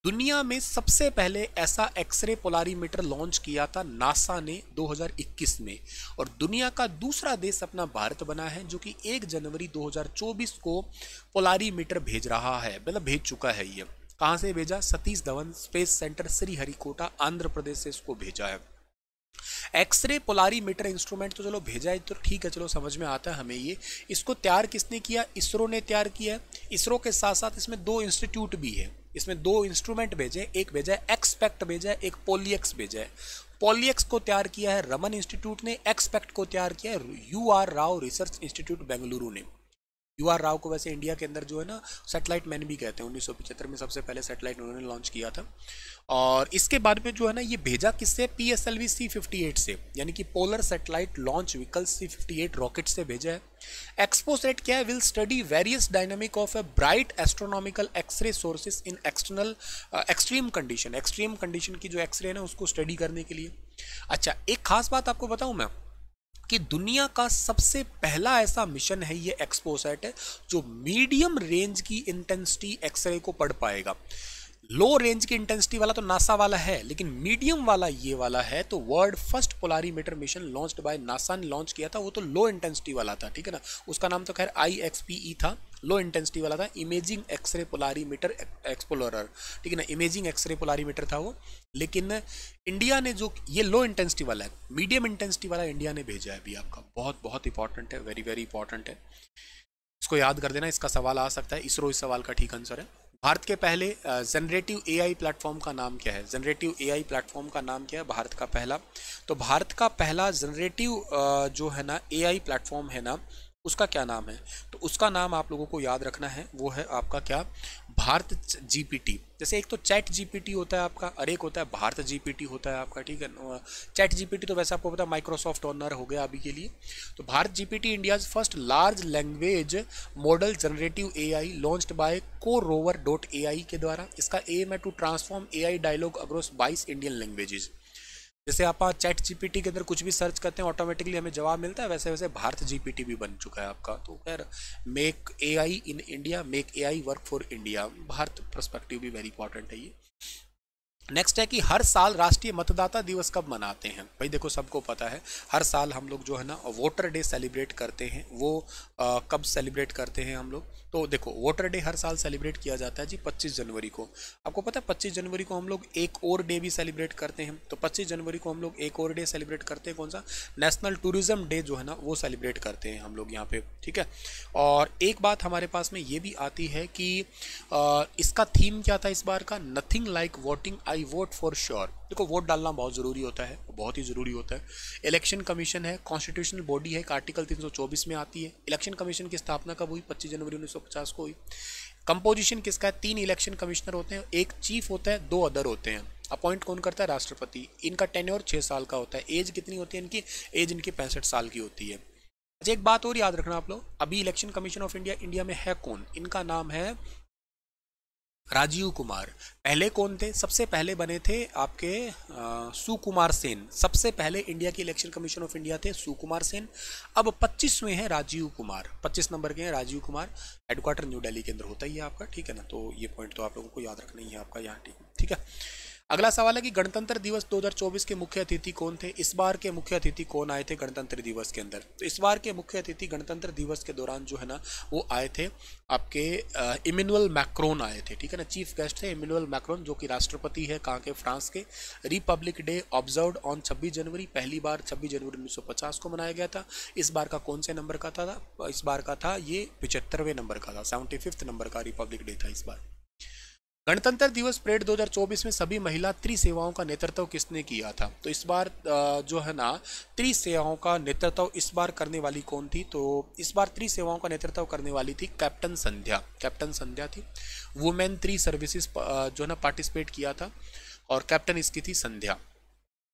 दुनिया में सबसे पहले ऐसा एक्सरे पोलारीमीटर लॉन्च किया था नासा ने 2021 में, और दुनिया का दूसरा देश अपना भारत बना है, जो कि 1 जनवरी 2024 को पोलारीमीटर भेज रहा है, मतलब भेज चुका है। ये कहाँ से भेजा? सतीश धवन स्पेस सेंटर श्रीहरिकोटा आंध्र प्रदेश से इसको भेजा है। एक्सरे पोलारीमीटर इंस्ट्रूमेंट तो चलो भेजा है तो ठीक है, चलो समझ में आता है हमें ये। इसको तैयार किसने किया? इसरो ने तैयार किया है। इसरो के साथ साथ इसमें 2 इंस्टीट्यूट भी है, इसमें 2 इंस्ट्रूमेंट भेजे, एक भेजा है एक्सपेक्ट भेजा है, एक पॉलीएक्स भेजा है। पॉलीएक्स को तैयार किया है रमन इंस्टीट्यूट ने, एक्सपेक्ट को तैयार किया है UR Rao research institute Bengaluru ने। UR राव को वैसे इंडिया के अंदर जो है ना सैटेलाइट मैन भी कहते हैं, 1975 में सबसे पहले सैटेलाइट उन्होंने लॉन्च किया था। और इसके बाद में जो है ना ये भेजा किससे? PSLV C58 से, यानी कि polar satellite launch vehicle C58 rocket से भेजा है। एक्सपोसेट क्या है? Will study various dynamic of a bright astronomical X-ray sources in external extreme condition. Extreme condition की जो एक्सरे है ना उसको स्टडी करने के लिए। अच्छा, एक खास बात आपको बताऊं मैं कि दुनिया का सबसे पहला ऐसा मिशन है ये एक्सपोसेट है, जो मीडियम रेंज की इंटेंसिटी एक्सरे को पढ़ पाएगा। लो रेंज की इंटेंसिटी वाला तो नासा वाला है, लेकिन मीडियम वाला ये वाला है। तो world first polarimeter mission launched by NASA ने लॉन्च किया था, वो तो लो इंटेंसिटी वाला था, ठीक है ना। उसका नाम तो खैर IXPE था, लो इंटेंसिटी वाला था, इमेजिंग एक्सरे पोलारीमीटर एक्सप्लोरर, ठीक है ना, इमेजिंग एक्सरे पोलारीमीटर था वो। लेकिन इंडिया ने जो ये लो इंटेंसिटी वाला है, मीडियम इंटेंसिटी वाला इंडिया ने भेजा है अभी। आपका बहुत बहुत इंपॉर्टेंट है, वेरी वेरी इंपॉर्टेंट है, इसको याद कर देना, इसका सवाल आ सकता है। इसरो इस सवाल का ठीक आंसर है। भारत के पहले जनरेटिव एआई प्लेटफॉर्म का नाम क्या है? जनरेटिव एआई प्लेटफॉर्म का नाम क्या है भारत का पहला? तो भारत का पहला जनरेटिव जो है ना एआई प्लेटफॉर्म है ना, उसका क्या नाम है? तो उसका नाम आप लोगों को याद रखना है, वो है आपका क्या? भारत जीपीटी। जैसे एक तो चैट जीपीटी होता है आपका, और एक होता है भारत जीपीटी होता है आपका, ठीक है। चैट जीपीटी तो वैसे आपको पता है माइक्रोसॉफ्ट ऑनर हो गया अभी के लिए। तो Bharat GPT India's first large language model generative AI launched by CoRover.ai के द्वारा। इसका एम है to transform AI dialogue across 22 Indian languages. जैसे आप चैट जीपीटी के अंदर कुछ भी सर्च करते हैं ऑटोमेटिकली हमें जवाब मिलता है, वैसे वैसे भारत जीपीटी भी बन चुका है आपका। तो खैर, make AI in India, make AI work for India, Bharat perspective भी वेरी इंपॉर्टेंट है ये। नेक्स्ट है कि हर साल राष्ट्रीय मतदाता दिवस कब मनाते हैं? भाई देखो, सबको पता है हर साल हम लोग जो है ना वोटर डे सेलिब्रेट करते हैं। वो कब सेलिब्रेट करते हैं हम लोग? तो देखो, वोटर डे हर साल सेलिब्रेट किया जाता है जी 25 जनवरी को। आपको पता है 25 जनवरी को हम लोग एक और डे भी सेलिब्रेट करते हैं। तो 25 जनवरी को हम लोग एक और डे सेलिब्रेट करते हैं, कौन सा? नेशनल टूरिज्म डे जो है ना वो सेलिब्रेट करते हैं हम लोग यहाँ पे, ठीक है। और एक बात हमारे पास में ये भी आती है कि इसका थीम क्या था इस बार का? Nothing like voting, I vote for sure. देखो, वोट डालना बहुत ज़रूरी होता है, बहुत ही ज़रूरी होता है। इलेक्शन कमीशन है, कॉन्स्टिट्यूशनल बॉडी है, आर्टिकल 324 में आती है। इलेक्शन कमीशन की स्थापना कब हुई? 25 जनवरी 1950 को हुई। कंपोजिशन किसका है? 3 इलेक्शन कमिश्नर होते हैं, एक चीफ होता है, 2 अदर होते हैं। अपॉइंट कौन करता है? राष्ट्रपति। इनका टेन्योर 6 साल का होता है। एज कितनी होती है इनकी? एज इनकी 65 साल की होती है। अच्छा, एक बात और याद रखना आप लोग, अभी election commission of India India में है कौन? इनका नाम है राजीव कुमार। पहले कौन थे? सबसे पहले बने थे आपके सुकुमार सेन। सबसे पहले इंडिया के इलेक्शन कमीशन ऑफ इंडिया थे सुकुमार सेन। अब 25वें हैं राजीव कुमार, 25 नंबर के हैं राजीव कुमार। हेडक्वार्टर न्यू दिल्ली के अंदर होता ही है आपका, ठीक है ना। तो ये पॉइंट तो आप लोगों को याद रखना ही है आपका यहाँ, ठीक है। अगला सवाल है कि गणतंत्र दिवस 2024 के मुख्य अतिथि कौन थे? इस बार के मुख्य अतिथि कौन आए थे गणतंत्र दिवस के अंदर? तो इस बार के मुख्य अतिथि गणतंत्र दिवस के दौरान जो है ना वो आए थे आपके इमैनुअल मैक्रोन आए थे, ठीक है ना। चीफ गेस्ट थे इमैनुअल मैक्रोन, जो कि राष्ट्रपति है कहाँ के? फ्रांस के। रिपब्लिक डे ऑब्जर्व्ड ऑन 26 जनवरी, पहली बार 26 जनवरी 1950 को मनाया गया था। इस बार का कौन से नंबर का था? इस बार का था ये 75वें नंबर का था, 75th नंबर का रिपब्लिक डे था इस बार। गणतंत्र दिवस परेड 2024 में सभी महिला त्रिसेवाओं का नेतृत्व किसने किया था? तो इस बार जो है ना त्रिसेवाओं का नेतृत्व इस बार करने वाली कौन थी? तो इस बार त्रिसेवाओं का नेतृत्व करने वाली थी कैप्टन संध्या। कैप्टन संध्या थी। वुमेन 3 सर्विसेज जो है ना पार्टिसिपेट किया था, और कैप्टन इसकी थी संध्या।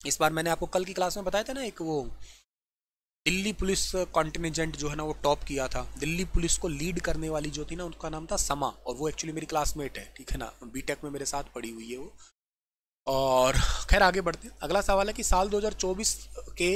इस बार मैंने आपको कल की क्लास में बताया था ना, एक वो दिल्ली पुलिस कॉन्टिनेंजेंट जो है ना वो टॉप किया था। दिल्ली पुलिस को लीड करने वाली जो थी ना उनका नाम था समा, और वो एक्चुअली मेरी क्लासमेट है, ठीक है ना। बीटेक में मेरे साथ पढ़ी हुई है वो। और खैर आगे बढ़ते हैं। अगला सवाल है कि साल 2024 के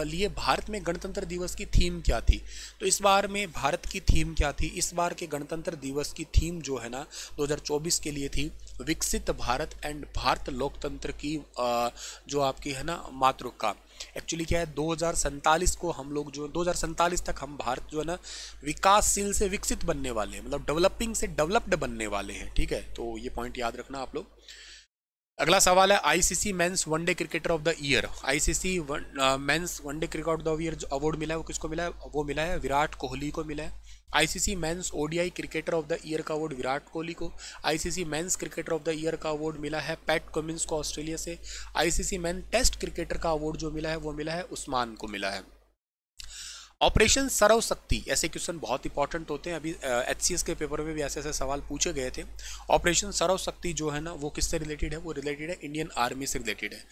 लिए भारत में गणतंत्र दिवस की थीम क्या थी? तो इस बार में भारत की थीम क्या थी? इस बार के गणतंत्र दिवस की थीम जो है ना 2024 के लिए थी विकसित भारत एंड भारत लोकतंत्र की जो आपकी है ना मातृका। एक्चुअली क्या है, 2047 को हम लोग जो 2047 तक हम भारत जो है ना विकासशील से विकसित बनने वाले हैं, मतलब डेवलपिंग से डेवलप्ड बनने वाले हैं, ठीक है। तो ये पॉइंट याद रखना आप लोग। अगला सवाल है ICC men's one day cricketer of the year. ICC men's one day cricketer of the year जो अवार्ड मिला है वो किसको मिला है? वो मिला है विराट कोहली को मिला है। ICC men's ODI cricketer of the year का अवार्ड विराट कोहली को। ICC men's cricketer of the year का अवार्ड मिला है पैट कमिंस को ऑस्ट्रेलिया से। आईसीसी मेन टेस्ट क्रिकेटर का अवार्ड जो मिला है वो मिला है उस्मान को मिला है। ऑपरेशन सरव शक्ति, ऐसे क्वेश्चन बहुत इंपॉर्टेंट होते हैं। अभी एचसीएस के पेपर में भी ऐसे ऐसे सवाल पूछे गए थे। ऑपरेशन सरव शक्ति जो है ना वो किससे रिलेटेड है? वो रिलेटेड है इंडियन आर्मी से रिलेटेड है।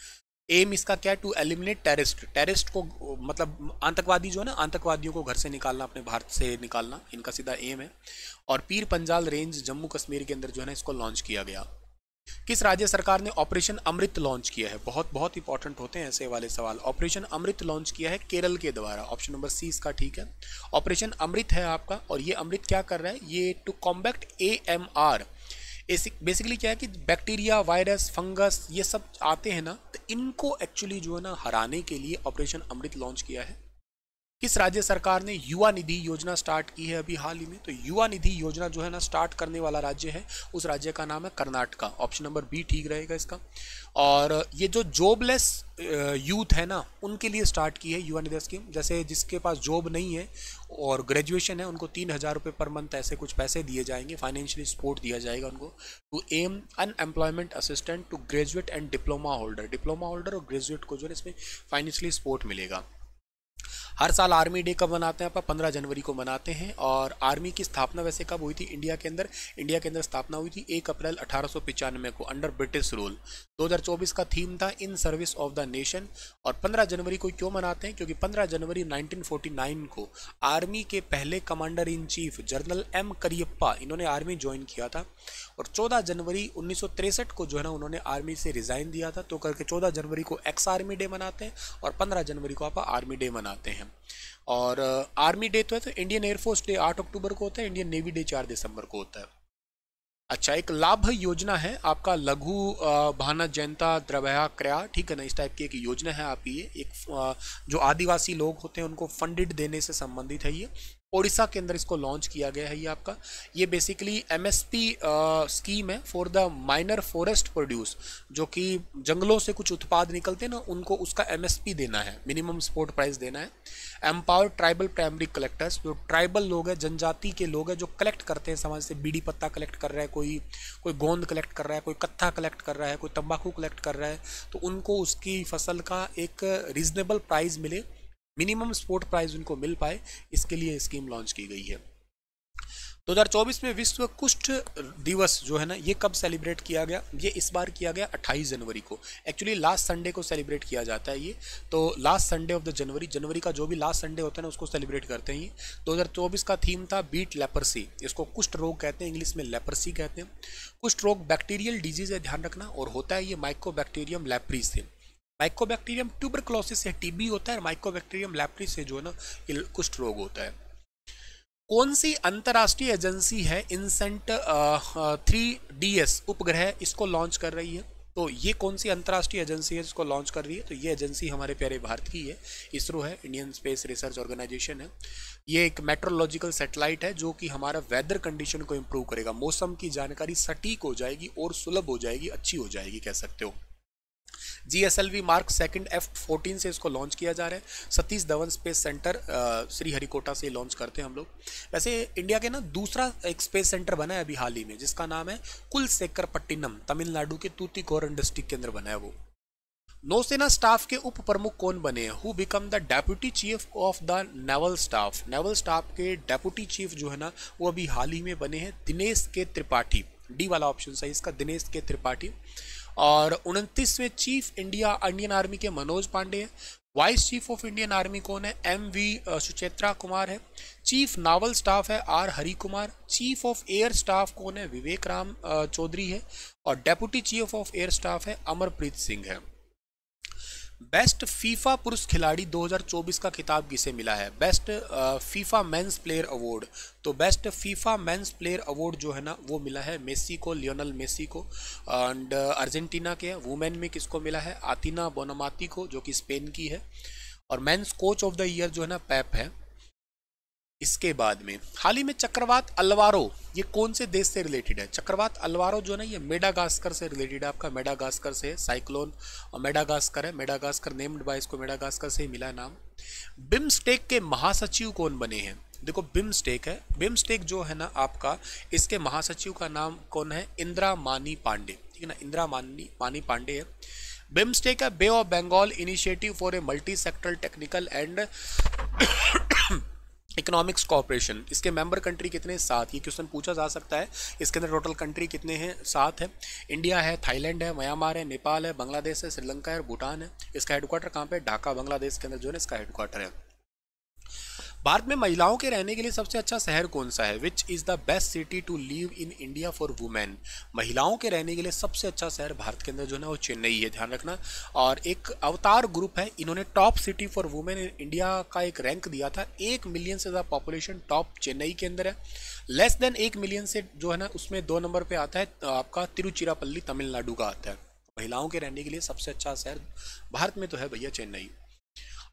एम इसका क्या है? To eliminate terrorist. टेररिस्ट को मतलब आतंकवादी जो है ना, आतंकवादियों को घर से निकालना, अपने भारत से निकालना, इनका सीधा एम है। और पीर पंजाल रेंज जम्मू कश्मीर के अंदर जो है ना इसको लॉन्च किया गया। किस राज्य सरकार ने ऑपरेशन अमृत लॉन्च किया है? बहुत बहुत इंपॉर्टेंट होते हैं ऐसे वाले सवाल। ऑपरेशन अमृत लॉन्च किया है केरल के द्वारा। ऑप्शन नंबर सी इसका ठीक है। ऑपरेशन अमृत है आपका, और ये अमृत क्या कर रहा है? ये टू कॉम्बैक्ट AMR। बेसिकली क्या है कि बैक्टीरिया, वायरस, फंगस ये सब आते हैं ना, तो इनको एक्चुअली जो है ना हराने के लिए ऑपरेशन अमृत लॉन्च किया है। किस राज्य सरकार ने युवा निधि योजना स्टार्ट की है अभी हाल ही में? तो युवा निधि योजना जो है ना स्टार्ट करने वाला राज्य है, उस राज्य का नाम है कर्नाटका। ऑप्शन नंबर बी ठीक रहेगा इसका। और ये जो जॉबलेस यूथ है ना, उनके लिए स्टार्ट की है युवा निधि स्कीम। जैसे जिसके पास जॉब नहीं है और ग्रेजुएशन है, उनको 3,000 रुपये पर मंथ ऐसे कुछ पैसे दिए जाएंगे, फाइनेंशियली सपोर्ट दिया जाएगा उनको। To aim unemployment assistant to graduate and diploma holder और ग्रेजुएट को जो है इसमें फाइनेंशियली सपोर्ट मिलेगा। हर साल आर्मी डे कब मनाते हैं? आप 15 जनवरी को मनाते हैं। और आर्मी की स्थापना वैसे कब हुई थी इंडिया के अंदर? इंडिया के अंदर स्थापना हुई थी 1 अप्रैल 1895 को अंडर ब्रिटिश रूल। 2024 का थीम था in service of the nation. और 15 जनवरी को क्यों मनाते हैं? क्योंकि 15 जनवरी 1949 को आर्मी के पहले commander in chief general M Cariappa, इन्होंने आर्मी ज्वाइन किया था। और 14 जनवरी 1963 को जो है ना उन्होंने आर्मी से रिजाइन दिया था। तो करके 14 जनवरी को एक्स आर्मी डे मनाते हैं और 15 जनवरी को आप आर्मी डे मनाते हैं। और आर्मी डे तो है तो इंडियन एयरफोर्स डे 8 अक्टूबर को होता है, इंडियन नेवी डे 4 दिसंबर को होता है। अच्छा, एक लाभ योजना है आपका लघु भाना जयंता द्रव्या क्रया, ठीक है ना, इस टाइप की एक योजना है आपकी। ये एक जो आदिवासी लोग होते हैं उनको फंडेड देने से संबंधित है। ये ओडिशा के अंदर इसको लॉन्च किया गया है। ये आपका ये बेसिकली एमएसपी स्कीम है for the minor forest produce, जो कि जंगलों से कुछ उत्पाद निकलते हैं ना, उनको उसका एमएसपी देना है, मिनिमम सपोर्ट प्राइस देना है। एम्पावर ट्राइबल प्राइमरी कलेक्टर्स, जो ट्राइबल लोग हैं, जनजाति के लोग हैं, जो कलेक्ट करते हैं समाज से, बीड़ी पत्ता कलेक्ट कर रहा है, कोई गोंद कलेक्ट कर रहा है, कोई कत्था कलेक्ट कर रहा है, कोई तंबाकू कलेक्ट कर रहा है, तो उनको उसकी फसल का एक रीजनेबल प्राइस मिले, मिनिमम सपोर्ट प्राइस उनको मिल पाए, इसके लिए स्कीम लॉन्च की गई है। 2024 में विश्व कुष्ठ दिवस जो है ना, ये कब सेलिब्रेट किया गया? ये इस बार किया गया 28 जनवरी को। एक्चुअली लास्ट संडे को सेलिब्रेट किया जाता है ये, तो last Sunday off the January का जो भी लास्ट संडे होता है ना उसको सेलिब्रेट करते हैं ये। 2024 का थीम था बीट लेपर्सी, इसको कुष्ठ रोग कहते हैं, इंग्लिश में लेपर्सी कहते हैं। कुष्ठ रोग बैक्टीरियल डिजीज है, ध्यान रखना, और होता है ये माइकोबैक्टीरियम लेप्रिस से। माइकोबैक्टीरियम ट्यूबरक्लोसिस से टीबी होता है, माइकोबैक्टीरियम लेप्रिस से जो है ना ये कुष्ठ रोग होता है। कौन सी अंतर्राष्ट्रीय एजेंसी है इनसेंट 3DS उपग्रह इसको लॉन्च कर रही है? तो ये कौन सी अंतर्राष्ट्रीय एजेंसी है जिसको लॉन्च कर रही है? तो ये एजेंसी हमारे प्यारे भारत की है, इसरो है, इंडियन स्पेस रिसर्च ऑर्गेनाइजेशन है। ये एक मेट्रोलॉजिकल सैटेलाइट है जो कि हमारा वेदर कंडीशन को इम्प्रूव करेगा, मौसम की जानकारी सटीक हो जाएगी और सुलभ हो जाएगी, अच्छी हो जाएगी कह सकते हो। GSLV मार्क सेकंड F-14 से इसको लॉन्च किया जा रहा है। सतीश धवन स्पेस सेंटर श्रीहरिकोटा से लॉन्च करते हैं हम लोग। वैसे इंडिया के ना दूसरा एक स्पेस सेंटर बना है अभी हाल ही में, जिसका नाम है कुलशेखरपट्टिनम, तमिलनाडु के तूतीकोरन डिस्ट्रिक्ट के अंदर बना है वो। नौसेना स्टाफ के उप प्रमुख कौन बने हैं? Who become the deputy chief of the naval staff? Naval staff के डेप्यूटी चीफ जो है ना वो अभी हाल ही में बने हैं दिनेश के त्रिपाठी। डी वाला ऑप्शन सही इसका, दिनेश के त्रिपाठी। और 29वें चीफ इंडियन आर्मी के मनोज पांडे हैं। Vice chief of Indian army कौन है? MV सुचेत्रा कुमार है। चीफ नावल स्टाफ है R Hari Kumar. Chief of air staff कौन है? विवेक राम चौधरी है। और deputy chief of air staff है अमरप्रीत सिंह है। बेस्ट फीफा पुरुष खिलाड़ी 2024 का खिताब किसे मिला है? Best FIFA men's player award, तो best FIFA men's player award जो है ना वो मिला है मेसी को, लियोनल मेसी को। एंड अर्जेंटीना के वुमेन में किसको मिला है? आतिना बोनामाती को, जो कि स्पेन की है। और men's coach of the year जो है ना पेप है। इसके बाद में हाल ही में चक्रवात अल्वारो, ये कौन से देश से रिलेटेड है? चक्रवात अल्वारो जो है ना ये मेडागास्कर से रिलेटेड है, आपका मेडागास्कर से है। साइक्लोन मेडागास्कर है, मेडागास्कर नेम्ड बाय, इसको मेडागास्कर से ही मिला नाम। बिम्स्टेक के महासचिव कौन बने हैं? देखो बिम्स्टेक है, बिम्स्टेक जो है ना आपका, इसके महासचिव का नाम कौन है? इंदिरा मानी पांडे, ठीक है ना, इंदिरा मानी पांडे है। बिम्स्टेक है bay of Bengal initiative for a multi sectoral technical and economics corporation. इसके मेंबर कंट्री कितने? 7। ये क्वेश्चन पूछा जा सकता है। इसके अंदर टोटल कंट्री कितने हैं? 7 है। इंडिया है, थाईलैंड है, म्यांमार है, नेपाल है, बांग्लादेश है, श्रीलंका है और भूटान है। इसका हेडक्वार्टर कहाँ पे? ढाका, बांग्लादेश के अंदर जो है इसका हेडक्वार्टर है। भारत में महिलाओं के रहने के लिए सबसे अच्छा शहर कौन सा है? Which is the best city to live in India for women? महिलाओं के रहने के लिए सबसे अच्छा शहर भारत के अंदर जो है ना वो चेन्नई है, ध्यान रखना। और एक अवतार ग्रुप है, इन्होंने top city for women in India का एक रैंक दिया था। 1 मिलियन से ज़्यादा पॉपुलेशन टॉप चेन्नई के अंदर है। लेस देन 1 मिलियन से जो है ना उसमें 2 नंबर पे आता है आपका तिरुचिरापल्ली तमिलनाडु का आता है। महिलाओं के रहने के लिए सबसे अच्छा शहर भारत में तो है भैया चेन्नई।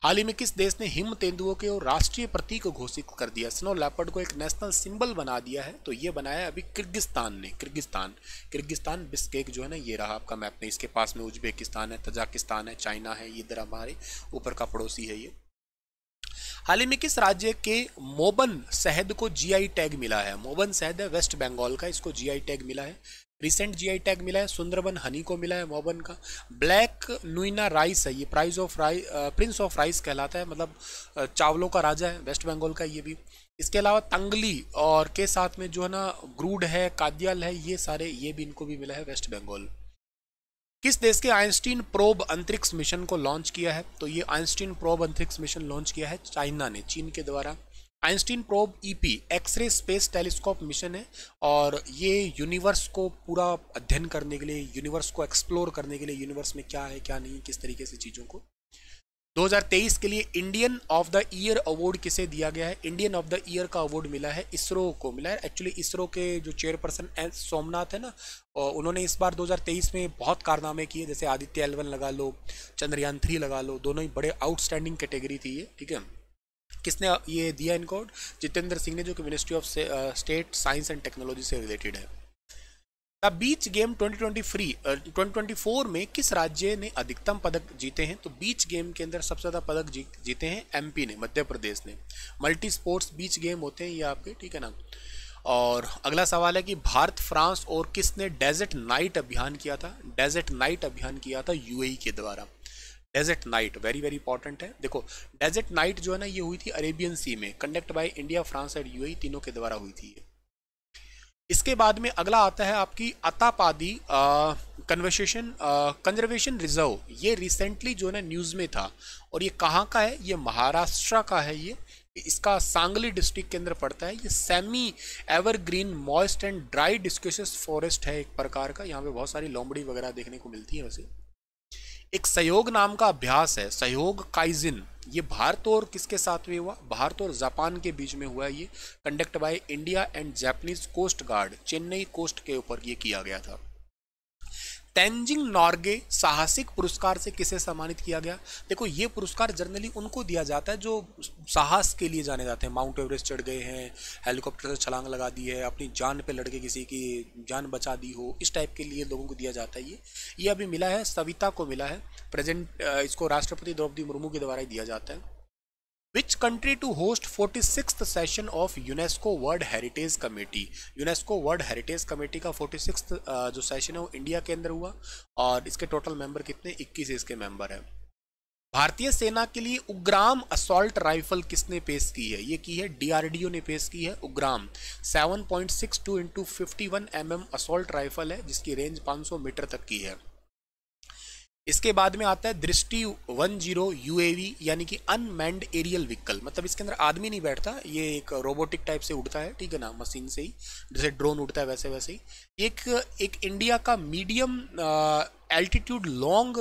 हाल ही में किस देश ने हिम तेंदुओं के और राष्ट्रीय प्रतीक घोषित कर दिया, स्नो लेपर्ड को एक नेशनल सिंबल बना दिया है? तो ये बनाया है अभी किर्गिस्तान ने। किर्गिस्तान बिस्केक जो है ना, ये रहा आपका मैप में, इसके पास में उज्बेकिस्तान है, तजाकिस्तान है, चाइना है, ये इधर हमारे ऊपर का पड़ोसी है ये। हाल ही में किस राज्य के मोबन शहद को जीआई टैग मिला है? मोबन शहद है वेस्ट बंगाल का, इसको जीआई टैग मिला है। रिसेंट जीआई टैग मिला है सुंदरबन हनी को मिला है मोबन का। ब्लैक नुइना राइस है ये, प्रिंस ऑफ राइस कहलाता है, मतलब चावलों का राजा है, वेस्ट बंगाल का ये भी। इसके अलावा तंगली और के साथ में जो है ना ग्रूड है, कादियाल है, ये सारे ये भी इनको भी मिला है वेस्ट बंगाल। किस देश के आइंस्टीन प्रोब अंतरिक्ष मिशन को लॉन्च किया है? तो ये आइंस्टीन प्रोब अंतरिक्ष मिशन लॉन्च किया है चाइना ने, चीन के द्वारा। Einstein probe EP X-ray space telescope mission है और ये यूनिवर्स को पूरा अध्ययन करने के लिए, यूनिवर्स को एक्सप्लोर करने के लिए, यूनिवर्स में क्या है क्या नहीं, किस तरीके से चीज़ों को। 2023 के लिए Indian of the year award किसे दिया गया है? इंडियन ऑफ द ईयर का अवार्ड मिला है इसरो को मिला है। एक्चुअली इसरो के जो चेयरपर्सन एस सोमनाथ है ना, उन्होंने इस बार 2023 में बहुत कारनामे किए, जैसे आदित्य L1 लगा लो, चंद्रयान 3 लगा लो, दोनों ही बड़े आउटस्टैंडिंग कैटेगरी थी ये, ठीक है। किसने ये दिया इनको? जितेंद्र सिंह ने, जो कि ministry of state science and technology से रिलेटेड है। द बीच गेम 2024 में किस राज्य ने अधिकतम पदक जीते हैं? तो बीच गेम के अंदर सबसे ज़्यादा पदक जीते हैं एमपी ने, मध्य प्रदेश ने। मल्टी स्पोर्ट्स बीच गेम होते हैं ये आपके, ठीक है ना। और अगला सवाल है कि भारत, फ्रांस और किसने डेजर्ट नाइट अभियान किया था? डेजर्ट नाइट अभियान किया था यूएई के द्वारा। Desert knight very very important है। देखो डेजर्ट नाइट जो है ना, ये हुई थी अरेबियन सी में, conduct by India, France and UAE, तीनों के द्वारा हुई थी ये। इसके बाद में अगला आता है आपकी अतापादी कंजर्वेशन रिजर्व। ये रिसेंटली जो है ना न्यूज़ में था, और ये कहाँ का है? ये महाराष्ट्र का है ये, इसका सांगली डिस्ट्रिक्ट के अंदर पड़ता है। ये semi evergreen moist and dry deciduous forest है एक प्रकार का, यहाँ पे बहुत सारी लोमड़ी वगैरह देखने को मिलती है। वैसे एक सहयोग नाम का अभ्यास है, सहयोग काइजिन, ये भारत और किसके साथ में हुआ? भारत और जापान के बीच में हुआ है ये, conduct by India and Japanese coast guard, Chennai coast के ऊपर ये किया गया था। तेंजिंग नॉर्गे साहसिक पुरस्कार से किसे सम्मानित किया गया? देखो ये पुरस्कार जनरली उनको दिया जाता है जो साहस के लिए जाने जाते हैं, माउंट एवरेस्ट चढ़ गए हैं, हेलीकॉप्टर से छलांग लगा दी है, अपनी जान पे लड़ के किसी की जान बचा दी हो, इस टाइप के लिए लोगों को दिया जाता है ये अभी मिला है सविता को मिला है, प्रेजेंट इसको राष्ट्रपति द्रौपदी मुर्मू के द्वारा ही दिया जाता है। Which country to host 46th session of UNESCO World Heritage Committee? UNESCO World Heritage Committee का 46th जो सेशन है वो इंडिया के अंदर हुआ, और इसके टोटल मेंबर कितने? 21 इसके मेंबर है। भारतीय सेना के लिए उग्राम असॉल्ट राइफल किसने पेश की है? ये की है DRDO ने पेश की है उग्राम। 7.62 × 51 mm असॉल्ट राइफल है, जिसकी रेंज 500 मीटर तक की है। इसके बाद में आता है दृष्टि 10 UAV, यानी कि अनमैन्ड एरियल व्हीकल, मतलब इसके अंदर आदमी नहीं बैठता, ये एक रोबोटिक टाइप से उड़ता है, ठीक है ना, मशीन से ही, जैसे ड्रोन उड़ता है वैसे वैसे ही। एक इंडिया का मीडियम एल्टीट्यूड लॉन्ग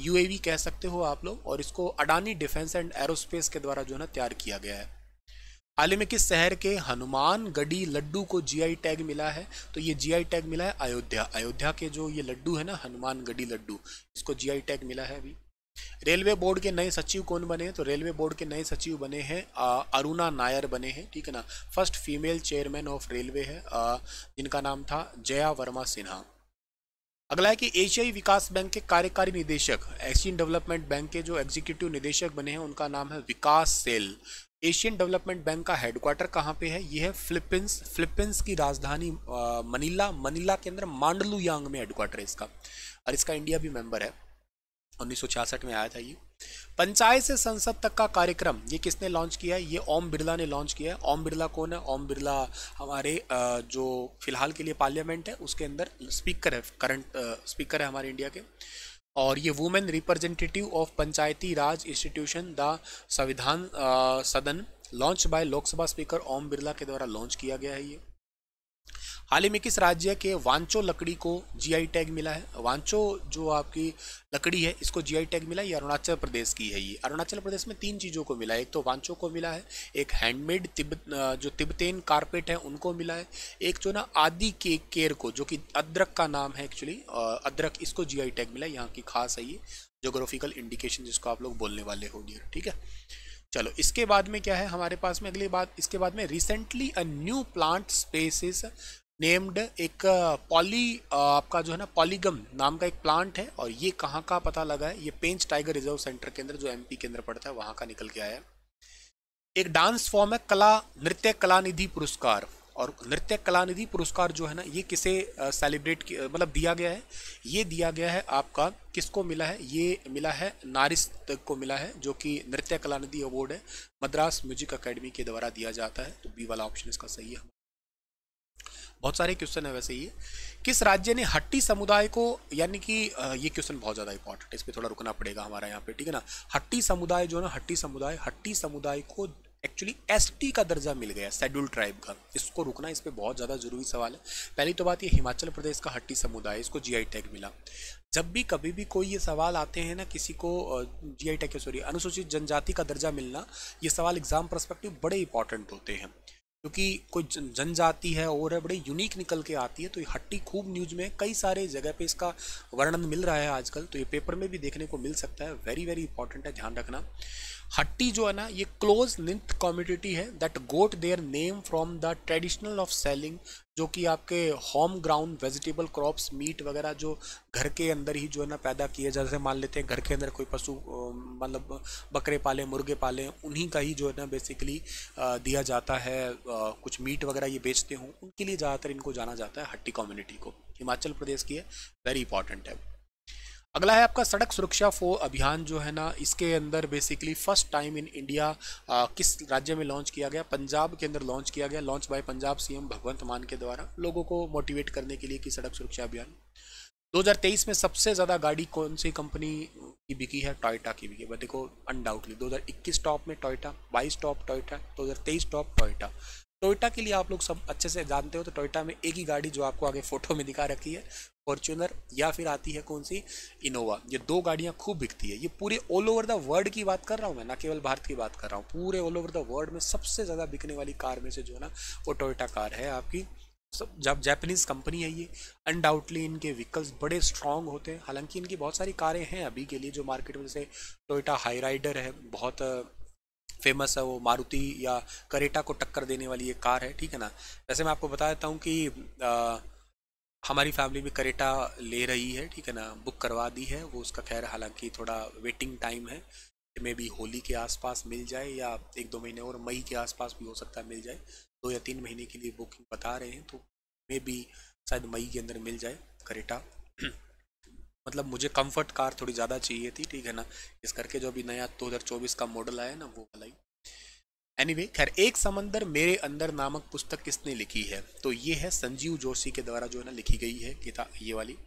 UAV कह सकते हो आप लोग, और इसको अडानी डिफेंस एंड एरोस्पेस के द्वारा जो है ना तैयार किया गया है। हाल ही में किस शहर के हनुमानगढ़ी लड्डू को जीआई टैग मिला है? तो ये जीआई टैग मिला है अयोध्या के जो ये लड्डू है ना, हनुमानगढ़ी लड्डू, इसको जीआई टैग मिला है अभी। रेलवे बोर्ड के नए सचिव कौन बने हैं? तो रेलवे बोर्ड के नए सचिव बने हैं अरुणा नायर बने हैं, ठीक है ना। First female chairman of railway है, जिनका नाम था जया वर्मा सिन्हा। अगला है कि एशियाई विकास बैंक के कार्यकारी निदेशक, एशियन डेवलपमेंट बैंक के जो एग्जीक्यूटिव निदेशक बने हैं उनका नाम है विकास सेल। एशियन डेवलपमेंट बैंक का हेडक्वार्टर कहाँ पे है? ये है फिलीपींस की राजधानी मनीला के अंदर मांडलुयांग में हेडक्वार्टर है इसका, और इसका इंडिया भी मेंबर है। 1966 में आया था ये। पंचायत से संसद तक का कार्यक्रम ये किसने लॉन्च किया है? ये ओम बिरला ने लॉन्च किया है। ओम बिरला कौन है? ओम बिरला हमारे जो फिलहाल के लिए पार्लियामेंट है उसके अंदर स्पीकर है, करंट स्पीकर है हमारे इंडिया के। और ये women representative of Panchayati Raj institution the संविधान सदन launch by Lok Sabha speaker Om Birla के द्वारा लॉन्च किया गया है ये। हाल ही में किस राज्य के वांचो लकड़ी को जीआई टैग मिला है? वांचो जो आपकी लकड़ी है इसको जीआई टैग मिला है, ये अरुणाचल प्रदेश की है। ये अरुणाचल प्रदेश में 3 चीज़ों को मिला है, एक तो वांचो को मिला है, एक हैंडमेड जो तिब्बतेन कारपेट है उनको मिला है, एक जो ना आदि के केर को, जो कि अदरक का नाम है एक्चुअली, अदरक, इसको जीआई टैग मिला है। यहाँ की खास है ये जोग्राफिकल इंडिकेशन जिसको आप लोग बोलने वाले हो डियर, ठीक है। चलो इसके बाद में क्या है हमारे पास में अगली बात, इसके बाद में recently a new plant species named, एक आपका जो है ना पॉलीगम नाम का एक प्लांट है, और ये कहाँ का पता लगा है? ये पेंच टाइगर रिजर्व सेंटर के अंदर, जो एमपी के अंदर पड़ता है, वहाँ का निकल के आया है। एक डांस फॉर्म है कला नृत्य कलानिधि पुरस्कार, और नृत्य कलानिधि पुरस्कार जो है ना ये किसे सेलिब्रेट मतलब दिया गया है? ये दिया गया है आपका, किसको मिला है? ये मिला है नारिस्त को मिला है, जो कि नृत्य कलानिधि अवार्ड है, मद्रास म्यूजिक अकेडमी के द्वारा दिया जाता है। तो बी वाला ऑप्शन इसका सही है। बहुत सारे क्वेश्चन है वैसे ये। किस राज्य ने हट्टी समुदाय को, यानी कि ये क्वेश्चन बहुत ज़्यादा इंपॉर्टेंट है, इस पर थोड़ा रुकना पड़ेगा हमारा यहाँ पे, ठीक है ना। हट्टी समुदाय जो है ना, हट्टी समुदाय को एक्चुअली एसटी का दर्जा मिल गया, शेड्यूल ट्राइब का। इसको रुकना, इस पर बहुत ज़्यादा जरूरी सवाल है। पहली तो बात ये, हिमाचल प्रदेश का हट्टी समुदाय, इसको जीआई टैग मिला। जब भी कभी भी कोई ये सवाल आते हैं ना, किसी को जीआई टैग, सॉरी, अनुसूचित जनजाति का दर्जा मिलना, ये सवाल एग्जाम पर्सपेक्टिव बड़े इंपॉर्टेंट होते हैं, क्योंकि कोई जनजाति है और है, बड़े यूनिक निकल के आती है। तो ये हट्टी खूब न्यूज में कई सारे जगह पे इसका वर्णन मिल रहा है आजकल, तो ये पेपर में भी देखने को मिल सकता है। वेरी वेरी इंपॉर्टेंट है, ध्यान रखना। हट्टी जो है ना ये क्लोज निथ कम्युनिटी है that got their name from the traditional of selling, जो कि आपके home ground vegetable crops, meat वगैरह जो घर के अंदर ही जो है ना पैदा किए, जैसे मान लेते हैं घर के अंदर कोई पशु, मतलब बकरे पाले, मुर्गे पाले, उन्हीं का ही जो है ना बेसिकली दिया जाता है, कुछ मीट वगैरह ये बेचते हों, उनके लिए ज़्यादातर इनको जाना जाता है हट्टी कम्युनिटी को। हिमाचल प्रदेश की है, वेरी इंपॉर्टेंट है। अगला है आपका सड़क सुरक्षा अभियान जो है ना, इसके अंदर basically first time in India किस राज्य में लॉन्च किया गया? पंजाब के अंदर लॉन्च किया गया, लॉन्च बाय पंजाब सीएम भगवंत मान के द्वारा, लोगों को मोटिवेट करने के लिए कि सड़क सुरक्षा अभियान। 2023 में सबसे ज़्यादा गाड़ी कौन सी कंपनी की बिकी है? टोयोटा की बिकी है। बट देखो अनडाउटली 2021 टॉप में Toyota, 22 top Toyota, 2023 top Toyota. Toyota के लिए आप लोग सब अच्छे से जानते हो, तो टोयोटा में एक ही गाड़ी जो आपको आगे फोटो में दिखा रखी है, फॉर्च्यूनर, या फिर आती है कौन सी, इनोवा। ये 2 गाड़ियाँ खूब बिकती है। ये पूरे ऑल ओवर द वर्ल्ड की बात कर रहा हूँ मैं, ना केवल भारत की बात कर रहा हूँ, पूरे ऑल ओवर द वर्ल्ड में सबसे ज़्यादा बिकने वाली कार में से जो है ना वो टोयोटा कार है आपकी। सब जब जापानीज कंपनी है ये, अनडाउटली इनके व्हीकल्स बड़े स्ट्रांग होते हैं। हालांकि इनकी बहुत सारी कारें हैं अभी के लिए जो मार्केट में, जैसे टोयोटा हाई राइडर है, बहुत फेमस है वो, मारुति या करेटा को टक्कर देने वाली ये कार है, ठीक है ना। वैसे मैं आपको बता देता हूँ कि हमारी फैमिली भी करेटा ले रही है, ठीक है ना, बुक करवा दी है वो। उसका खैर हालांकि थोड़ा वेटिंग टाइम है, में भी होली के आसपास मिल जाए, या 1-2 महीने और मई के आसपास भी हो सकता है मिल जाए। 2 या 3 महीने के लिए बुकिंग बता रहे हैं, तो मे भी शायद मई के अंदर मिल जाए करेटा। मतलब मुझे कंफर्ट कार थोड़ी ज़्यादा चाहिए थी, ठीक है ना, इस करके जो अभी नया 2024 का मॉडल आया ना वो वाला ही। एनीवे खैर, एक समंदर मेरे अंदर नामक पुस्तक किसने लिखी है? तो ये है संजीव जोशी के द्वारा जो है ना लिखी गई है किताब, ये वाली।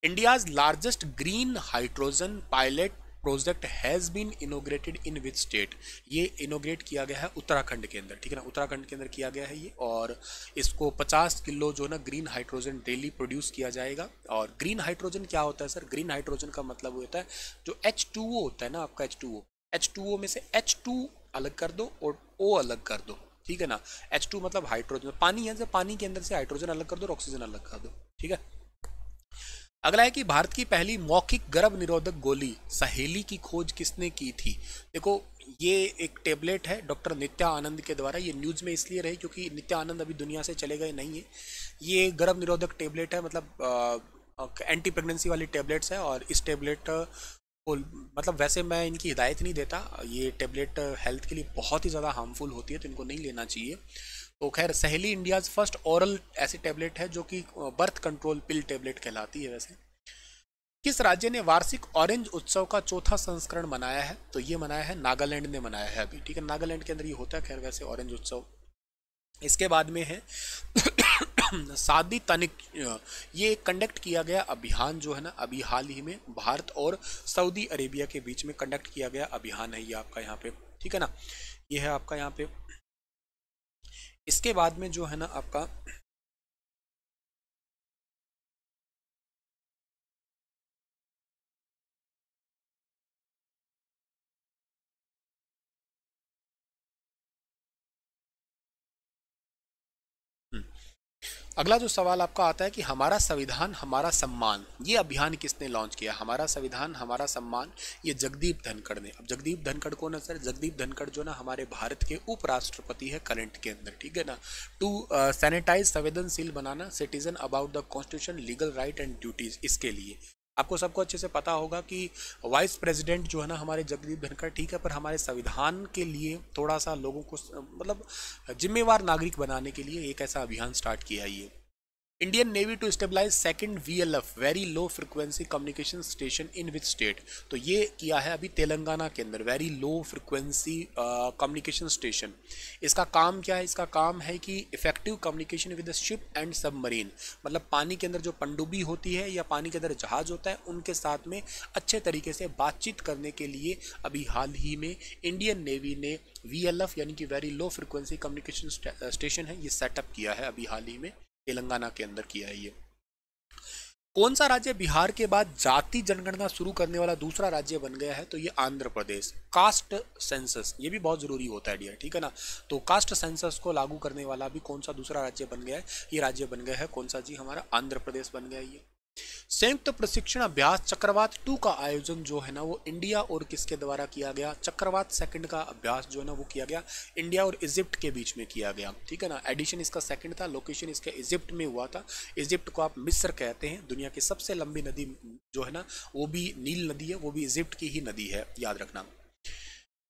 India's largest green hydrogen pilot project has been inaugurated in which state? ये इनोग्रेट किया गया है उत्तराखंड के अंदर, ठीक है ना, उत्तराखंड के अंदर किया गया है ये। और इसको 50 किलो जो ना ग्रीन हाइड्रोजन डेली प्रोड्यूस किया जाएगा। और ग्रीन हाइड्रोजन क्या होता है सर? ग्रीन हाइड्रोजन का मतलब होता है जो H2O होता है ना आपका, H2O में से H2 अलग कर दो और O अलग कर दो, ठीक है ना। H2 मतलब हाइड्रोजन, पानी है, जब पानी के अंदर से हाइड्रोजन अलग कर दो और ऑक्सीजन अलग कर दो, ठीक है। अगला है कि भारत की पहली मौखिक गर्भ निरोधक गोली सहेली की खोज किसने की थी? देखो ये एक टेबलेट है डॉक्टर नित्या आनंद के द्वारा। ये न्यूज़ में इसलिए रही क्योंकि नित्या आनंद अभी दुनिया से चले गए नहीं है। ये गर्भ निरोधक टेबलेट है, मतलब एंटी प्रेगनेंसी वाली टेबलेट्स है। और इस टेबलेट को, मतलब वैसे मैं इनकी हिदायत नहीं देता, ये टेबलेट हेल्थ के लिए बहुत ही ज़्यादा हार्मफुल होती है, तो इनको नहीं लेना चाहिए। तो खैर सहेली इंडियाज फर्स्ट ओरल ऐसी टेबलेट है जो कि बर्थ कंट्रोल पिल टेबलेट कहलाती है। वैसे किस राज्य ने वार्षिक ऑरेंज उत्सव का 4था संस्करण मनाया है? तो ये मनाया है नागालैंड ने मनाया है अभी, ठीक है। नागालैंड के अंदर ये होता है खैर वैसे ऑरेंज उत्सव। इसके बाद में है सादी तनिक, ये कंडक्ट किया गया अभियान जो है ना अभी हाल ही में भारत और सऊदी अरेबिया के बीच में कंडक्ट किया गया अभियान है ये आपका यहाँ पे, ठीक है ना। ये है आपका यहाँ पे। इसके बाद में जो है ना आपका अगला जो सवाल आपका आता है कि हमारा संविधान हमारा सम्मान, ये अभियान किसने लॉन्च किया? हमारा संविधान हमारा सम्मान, ये जगदीप धनखड़ ने। अब जगदीप धनखड़ कौन है सर? जगदीप धनखड़ जो ना हमारे भारत के उपराष्ट्रपति है करंट के अंदर, ठीक है ना। टू सैनिटाइज, संवेदनशील बनाना citizen about the constitution, legal right and duties, इसके लिए आपको सबको अच्छे से पता होगा कि वाइस प्रेसिडेंट जो है ना हमारे जगदीप धनखड़, ठीक है, पर हमारे संविधान के लिए थोड़ा सा लोगों को मतलब जिम्मेवार नागरिक बनाने के लिए एक ऐसा अभियान स्टार्ट किया है ये। Indian navy to stabilise second VLF very low frequency communication station in which state, तो ये किया है अभी तेलंगाना के अंदर, very low frequency communication station. इसका काम क्या है? इसका काम है कि effective communication with the ship and submarine, मतलब पानी के अंदर जो पनडुब्बी होती है या पानी के अंदर जहाज होता है उनके साथ में अच्छे तरीके से बातचीत करने के लिए अभी हाल ही में इंडियन नेवी ने वीएलएफ यानी कि very low frequency communication station है ये सेटअप किया है, अभी हाल ही में तेलंगाना के अंदर किया है ये। कौन सा राज्य बिहार के बाद जाति जनगणना शुरू करने वाला दूसरा राज्य बन गया है? तो ये आंध्र प्रदेश। कास्ट सेंसस ये भी बहुत जरूरी होता है डियर, ठीक है ना। तो कास्ट सेंसस को लागू करने वाला भी कौन सा दूसरा राज्य बन गया है? ये राज्य बन गया है कौन सा जी? हमारा आंध्र प्रदेश बन गया है ये। संयुक्त प्रशिक्षण अभ्यास चक्रवात 2 का आयोजन जो है ना वो इंडिया और किसके द्वारा किया गया? चक्रवात सेकंड का अभ्यास जो है ना वो किया गया इंडिया और इजिप्ट के बीच में किया गया, ठीक है ना। एडिशन इसका सेकंड था, लोकेशन इसका इजिप्ट में हुआ था। इजिप्ट को आप मिस्र कहते हैं। दुनिया की सबसे लंबी नदी जो है ना वो भी नील नदी है, वो भी इजिप्ट की ही नदी है, याद रखना।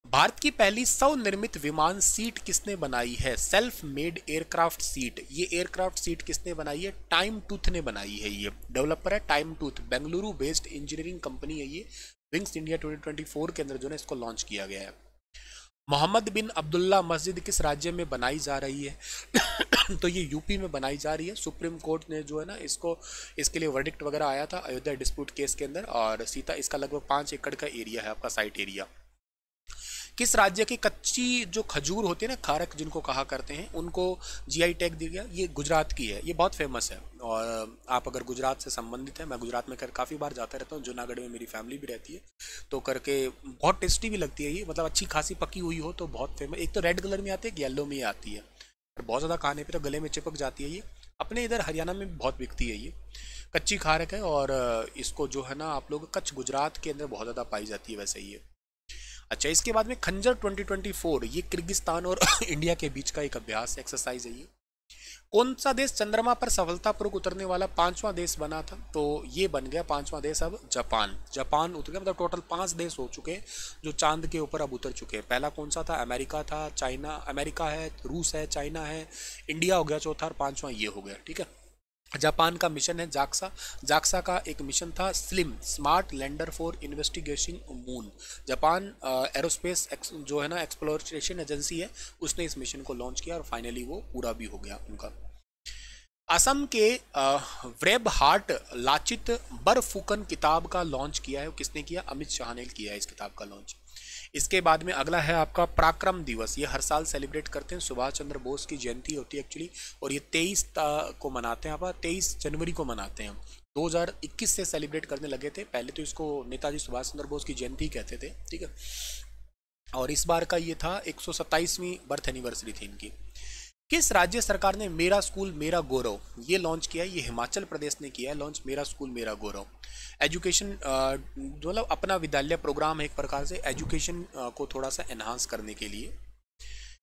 भारत की पहली स्वनिर्मित विमान सीट किसने बनाई है? सेल्फ मेड एयरक्राफ्ट सीट, ये एयरक्राफ्ट सीट किसने बनाई है? टाइम टूथ ने बनाई है। ये डेवलपर है time tooth, Bengaluru based engineering company है ये। विंग्स इंडिया 2024 के अंदर जो है इसको लॉन्च किया गया है। मोहम्मद बिन अब्दुल्ला मस्जिद किस राज्य में बनाई जा रही है? तो ये यूपी में बनाई जा रही है। सुप्रीम कोर्ट ने जो है ना इसके लिए वर्डिक्ट वगैरह आया था अयोध्या डिस्प्यूट केस के अंदर, और सीता इसका लगभग 5 एकड़ का एरिया है आपका साइट एरिया। किस राज्य की कच्ची जो खजूर होती है ना, खारक जिनको कहा करते हैं, उनको जीआई टैग दिया गया? ये गुजरात की है, ये बहुत फेमस है। और आप अगर गुजरात से संबंधित है, मैं गुजरात में काफ़ी बार जाता रहता हूँ, जूनागढ़ में मेरी फैमिली भी रहती है, तो करके बहुत टेस्टी भी लगती है ये, मतलब अच्छी खासी पकी हुई हो तो बहुत फेमस। एक तो रेड कलर में आती है, एक येलो में आती है, और बहुत ज़्यादा खाने पर तो गले में चिपक जाती है ये। अपने इधर हरियाणा में भी बहुत बिकती है ये कच्ची खारक है, और इसको जो है ना आप लोग कच्छ गुजरात के अंदर बहुत ज़्यादा पाई जाती है वैसे ये। अच्छा, इसके बाद में खंजर 2024, ये किर्गिस्तान और इंडिया के बीच का एक अभ्यास एक्सरसाइज है ये। कौन सा देश चंद्रमा पर सफलतापूर्वक उतरने वाला 5वां देश बना था? तो ये बन गया 5वां देश अब जापान। जापान उतर गया, मतलब टोटल 5 देश हो चुके हैं जो चांद के ऊपर अब उतर चुके हैं। पहला कौन सा था? अमेरिका था, चाइना, अमेरिका है, रूस है, चाइना है, इंडिया हो गया चौथा, और 5वां ये हो गया, ठीक है। जापान का मिशन है जाक्सा। जाक्सा का एक मिशन था slim, smart lander for investigation moon. Japan aerospace जो है ना एक्सप्लोरेशन एजेंसी है, उसने इस मिशन को लॉन्च किया और फाइनली वो पूरा भी हो गया उनका। असम के व्रेब हार्ट लाचित बरफुकन किताब का लॉन्च किया है, किसने किया? अमित शाह ने किया है इस किताब का लॉन्च। इसके बाद में अगला है आपका पराक्रम दिवस। ये हर साल सेलिब्रेट करते हैं, सुभाष चंद्र बोस की जयंती होती है एक्चुअली, और ये 23 को मनाते हैं, आप 23 जनवरी को मनाते हैं। 2021 से सेलिब्रेट करने लगे थे, पहले तो इसको नेताजी सुभाष चंद्र बोस की जयंती कहते थे, ठीक है। और इस बार का ये था 127वीं बर्थ एनिवर्सरी थी इनकी। किस राज्य सरकार ने मेरा स्कूल मेरा गौरव ये लॉन्च किया है? ये हिमाचल प्रदेश ने किया है लॉन्च, मेरा स्कूल मेरा गौरव। एजुकेशन मतलब अपना विद्यालय प्रोग्राम है एक प्रकार से, एजुकेशन को थोड़ा सा एनहांस करने के लिए।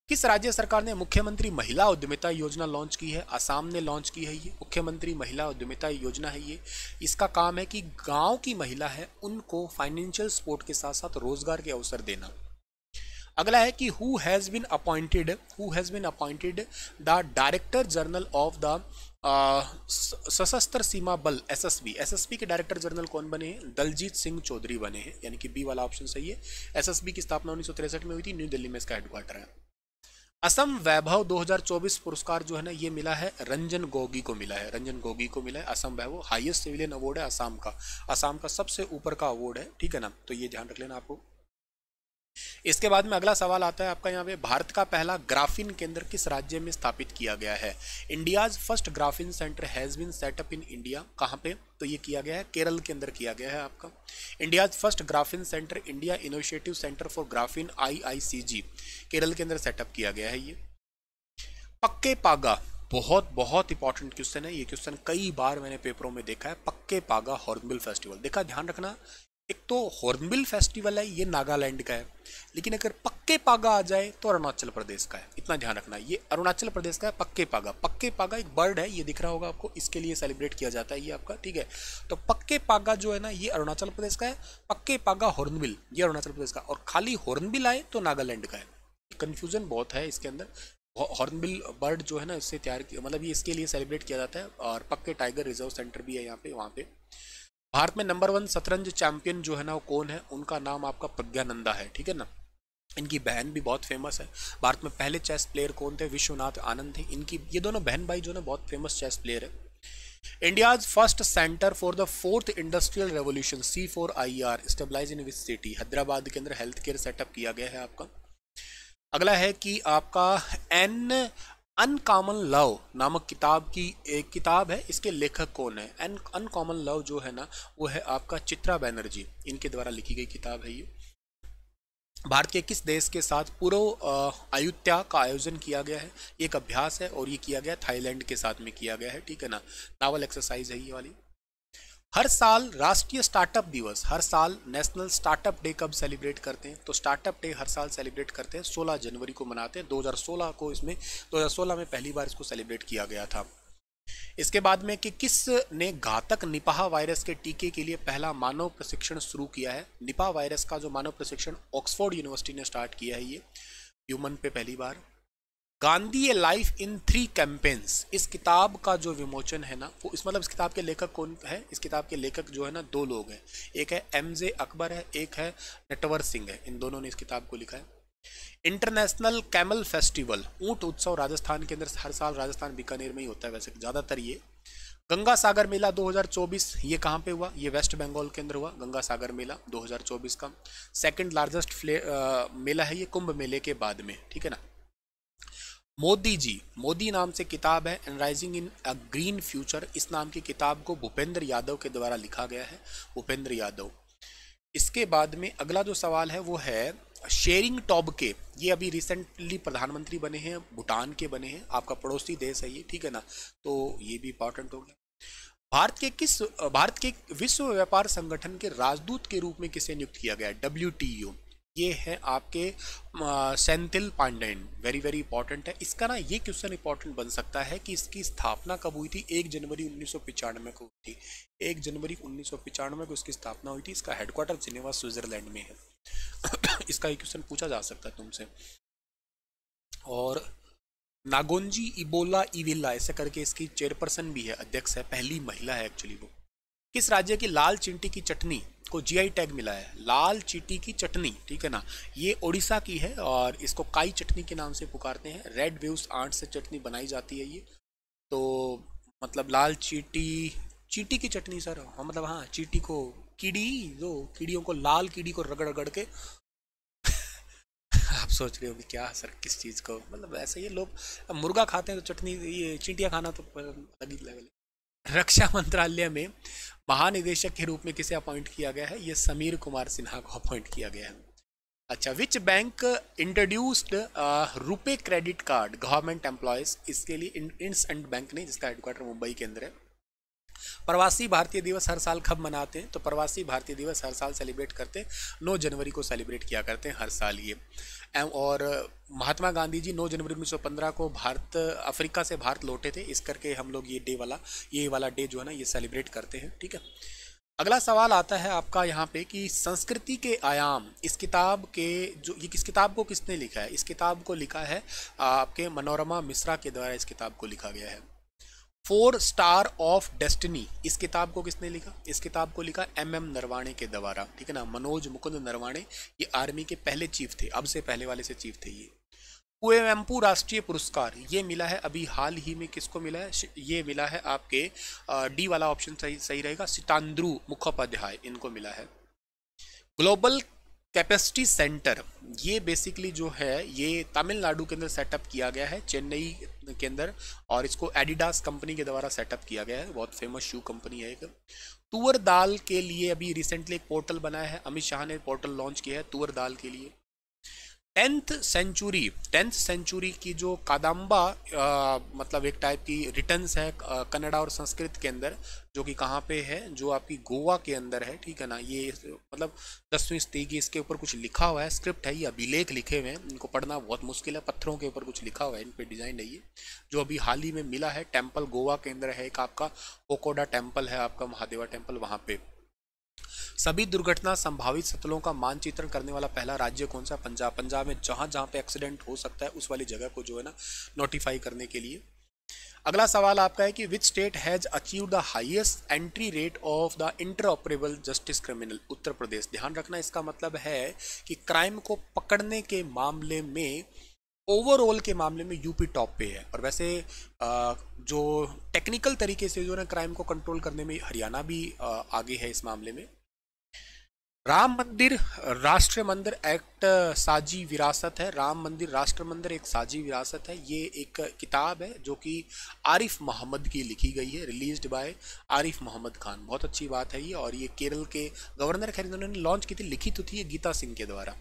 किस राज्य सरकार ने मुख्यमंत्री महिला उद्यमिता योजना लॉन्च की है? असम ने लॉन्च की है ये मुख्यमंत्री महिला उद्यमिता योजना है ये। इसका काम है कि गाँव की महिला है उनको फाइनेंशियल सपोर्ट के साथ साथ रोजगार के अवसर देना। अगला है कि who has been appointed the director general of the Sashastra Seema Bal SSB. SSB के डायरेक्टर जनरल कौन बने हैं? दलजीत सिंह चौधरी बने हैं, यानी कि बी वाला ऑप्शन सही है। एसएसबी की स्थापना 1963 में हुई थी, न्यू दिल्ली में इसका हेडक्वार्टर है। असम वैभव 2024 पुरस्कार जो है ना ये मिला है रंजन गोगी को मिला है, रंजन गोगी को मिला है असम वैभव। हाईएस्ट सिविलियन अवार्ड है असम का सबसे ऊपर का अवार्ड है, ठीक है ना, तो ये ध्यान रख लेना आपको। इसके बाद में अगला सवाल आता है आपका यहाँ पे, भारत का पहला ग्राफीन केंद्र किस राज्य में स्थापित किया गया है? India's first graphene centre has been set up in India. कहाँ पे? तो ये किया गया है केरल के अंदर किया गया है आपका। India's first graphene centre India initiative centre for graphene IICG Kerala के अंदर सेटअप किया गया है ये। पक्के पागा बहुत बहुत इंपॉर्टेंट क्वेश्चन है ये। क्वेश्चन कई बार मैंने पेपरों में देखा है। पक्के पागा हॉर्नबिल फेस्टिवल, देखा, ध्यान रखना, एक तो हॉर्नबिल फेस्टिवल है ये नागालैंड का है, लेकिन अगर पक्के पागा आ जाए तो अरुणाचल प्रदेश का है। इतना ध्यान रखना, ये अरुणाचल प्रदेश का है पक्के पागा। पक्के पागा एक बर्ड है, ये दिख रहा होगा आपको, इसके लिए सेलिब्रेट किया जाता है ये आपका, ठीक है। तो पक्के पागा जो है ना ये अरुणाचल प्रदेश का है, पक्के पागा हॉर्नबिल ये अरुणाचल प्रदेश का, और खाली हॉर्नबिल आए तो नागालैंड का है। कन्फ्यूजन बहुत है इसके अंदर। हॉर्नबिल बर्ड जो है ना इससे तैयार किया, मतलब ये इसके लिए सेलिब्रेट किया जाता है। और पक्के टाइगर रिजर्व सेंटर भी है यहाँ पे, वहाँ पे। भारत में नंबर 1 शतरंज चैंपियन जो है ना वो कौन है, उनका नाम आपका प्रज्ञानंदा है, ठीक है ना। इनकी बहन भी बहुत फेमस है। भारत में पहले चेस प्लेयर कौन थे, विश्वनाथ आनंद थे। इनकी ये दोनों बहन भाई जो है बहुत फेमस चेस प्लेयर है। India's first centre for the fourth industrial revolution C4IR stabilise in which city, Hyderabad के अंदर हेल्थ केयर सेटअप किया गया है आपका। अगला है कि आपका एन अनकॉमन लव नामक किताब की एक किताब है, इसके लेखक कौन है। एन अनकॉमन लव जो है ना वो है आपका चित्रा बैनर्जी, इनके द्वारा लिखी गई किताब है ये। भारत के किस देश के साथ पूर्व अयुत्या का आयोजन किया गया है, एक अभ्यास है और ये किया गया थाईलैंड के साथ में किया गया है, ठीक है ना। नावल एक्सरसाइज है ये वाली। हर साल राष्ट्रीय स्टार्टअप दिवस, हर साल नेशनल स्टार्टअप डे कब सेलिब्रेट करते हैं, तो स्टार्टअप डे हर साल सेलिब्रेट करते हैं 16 जनवरी को मनाते हैं। 2016 को इसमें 2016 में पहली बार इसको सेलिब्रेट किया गया था। इसके बाद में कि किस ने घातक निपाह वायरस के टीके के लिए पहला मानव प्रशिक्षण शुरू किया है। निपाह वायरस का जो मानव प्रशिक्षण ऑक्सफोर्ड यूनिवर्सिटी ने स्टार्ट किया है ये ह्यूमन पे पहली बार। Gandhi a life in 3 campaigns, इस किताब का जो विमोचन है ना वो इस मतलब इस किताब के लेखक कौन है, इस किताब के लेखक जो है ना 2 लोग हैं, एक है MJ अकबर है, एक है नटवर सिंह है, इन दोनों ने इस किताब को लिखा है। इंटरनेशनल कैमल फेस्टिवल, ऊंट उत्सव राजस्थान के अंदर हर साल राजस्थान बीकानेर में ही होता है वैसे ज़्यादातर ये। गंगा सागर मेला 2024 ये कहाँ पे हुआ, ये वेस्ट बंगाल के अंदर हुआ। गंगा सागर मेला 2024 का सेकंड लार्जेस्ट मेला है ये कुंभ मेले के बाद में, ठीक है ना। मोदी जी, मोदी नाम से किताब है एनराइजिंग इन अ ग्रीन फ्यूचर, इस नाम की किताब को भूपेंद्र यादव के द्वारा लिखा गया है, भूपेंद्र यादव। इसके बाद में अगला जो सवाल है वो है शेरिंग टॉबगे, ये अभी रिसेंटली प्रधानमंत्री बने हैं, भूटान के बने हैं, आपका पड़ोसी देश है ये, ठीक है ना, तो ये भी इंपॉर्टेंट हो गया। भारत के विश्व व्यापार संगठन के राजदूत के रूप में किसे नियुक्त किया गया है, WTO, ये है आपके Senthil Pandian, very very important है। इसका ना ये क्वेश्चन इंपॉर्टेंट बन सकता है कि इसकी स्थापना कब हुई थी, 1 जनवरी 1995 को हुई थी। 1 जनवरी 1995 को इसकी स्थापना हुई थी। इसका हेडक्वार्टर जिनेवा स्विट्जरलैंड में है। इसका एक क्वेश्चन पूछा जा सकता है तुमसे। और नागोंजी इबोला इविला ऐसे करके इसकी चेयरपर्सन भी है, अध्यक्ष है, पहली महिला है एक्चुअली वो। किस राज्य की लाल चींटी की चटनी को GI टैग मिला है, लाल चींटी की चटनी, ठीक है ना, ये ओडिशा की है और इसको काई चटनी के नाम से पुकारते हैं। रेड वेव्स आंट से चटनी बनाई जाती है ये, तो मतलब लाल चींटी, चींटी की चटनी सर, हाँ मतलब हाँ चींटी को, कीड़ी, जो कीड़ियों को, लाल कीड़ी को रगड़ रगड़ के आप सोच रहे हो कि क्या सर किस चीज़ को, मतलब ऐसे ये लोग मुर्गा खाते हैं तो चटनी, ये चींटियाँ खाना तो अलग ही लेवल है। रक्षा मंत्रालय में महानिदेशक के रूप में किसे अपॉइंट किया गया है, ये समीर कुमार सिन्हा को अपॉइंट किया गया है। अच्छा, which bank introduced RuPay credit card government employees, इसके लिए इंडसइंड बैंक ने, जिसका हेडक्वार्टर मुंबई के अंदर है। प्रवासी भारतीय दिवस हर साल कब मनाते हैं, तो प्रवासी भारतीय दिवस हर साल सेलिब्रेट करते हैं 9 जनवरी को सेलिब्रेट किया करते हैं हर साल ये। और महात्मा गांधी जी 9 जनवरी 1915 को भारत, अफ्रीका से भारत लौटे थे, इस करके हम लोग ये वाला डे जो है ना ये सेलिब्रेट करते हैं, ठीक है। अगला सवाल आता है आपका यहाँ पे कि संस्कृति के आयाम, इस किताब के जो ये किस किताब को किसने लिखा है, इस किताब को लिखा है आपके मनोरमा मिश्रा के द्वारा इस किताब को लिखा गया है। 4 स्टार ऑफ डेस्टिनी, इस किताब को किसने लिखा, इस किताब को लिखा MM नरवाणे के द्वारा, ठीक है ना, मनोज मुकुंद नरवाणे, ये आर्मी के पहले चीफ थे, अब से पहले वाले से चीफ थे ये। कुवेम्पू राष्ट्रीय पुरस्कार ये मिला है अभी हाल ही में, किसको मिला है, ये मिला है आपके D वाला ऑप्शन सही रहेगा, सितांद्रू मुखोपाध्याय, इनको मिला है। ग्लोबल कैपेसिटी सेंटर, ये बेसिकली जो है ये तमिलनाडु के अंदर सेटअप किया गया है, चेन्नई के अंदर, और इसको एडिडास कंपनी के द्वारा सेटअप किया गया है, बहुत फेमस शू कंपनी है एक। तुअर दाल के लिए अभी रिसेंटली एक पोर्टल बनाया है, अमित शाह ने पोर्टल लॉन्च किया है तुअर दाल के लिए। टेंथ सेंचुरी की जो कादम्बा मतलब एक टाइप की रिटन्स है कन्नड़ा और संस्कृत के अंदर, जो कि कहाँ पे है, जो आपकी गोवा के अंदर है, ठीक है ना। ये मतलब 10वीं सदी की, इसके ऊपर कुछ लिखा हुआ है, स्क्रिप्ट है, ये अभिलेख लिखे हुए हैं, इनको पढ़ना बहुत मुश्किल है, पत्थरों के ऊपर कुछ लिखा हुआ है, इन पे डिजाइन है ये, जो अभी हाल ही में मिला है। टेम्पल गोवा के अंदर है, एक आपका कोकोडा टेम्पल है, आपका महादेवा टेम्पल वहाँ पे। सभी दुर्घटना संभावित स्थलों का मानचित्रण करने वाला पहला राज्य कौन सा? पंजाब। पंजाब में जहां जहां पे एक्सीडेंट हो सकता है उस वाली जगह को जो है ना नोटिफाई करने के लिए। अगला सवाल आपका है कि which state has achieve the highest entry rate of the interoperable justice criminal? Uttar Pradesh. ध्यान रखना, इसका मतलब है कि क्राइम को पकड़ने के मामले में, ओवरऑल के मामले में यूपी टॉप पे है। और वैसे जो टेक्निकल तरीके से जो है क्राइम को कंट्रोल करने में हरियाणा भी आगे है इस मामले में। राम मंदिर राष्ट्रीय मंदिर एक्ट साझी विरासत है। राम मंदिर राष्ट्र मंदिर एक साझी विरासत है। ये एक किताब है जो कि आरिफ मोहम्मद की लिखी गई है, रिलीज्ड बाय आरिफ मोहम्मद खान। बहुत अच्छी बात है ये। और ये केरल के गवर्नर, खैर इन्होंने लॉन्च की थी, लिखी तो थी ये गीता सिंह के द्वारा।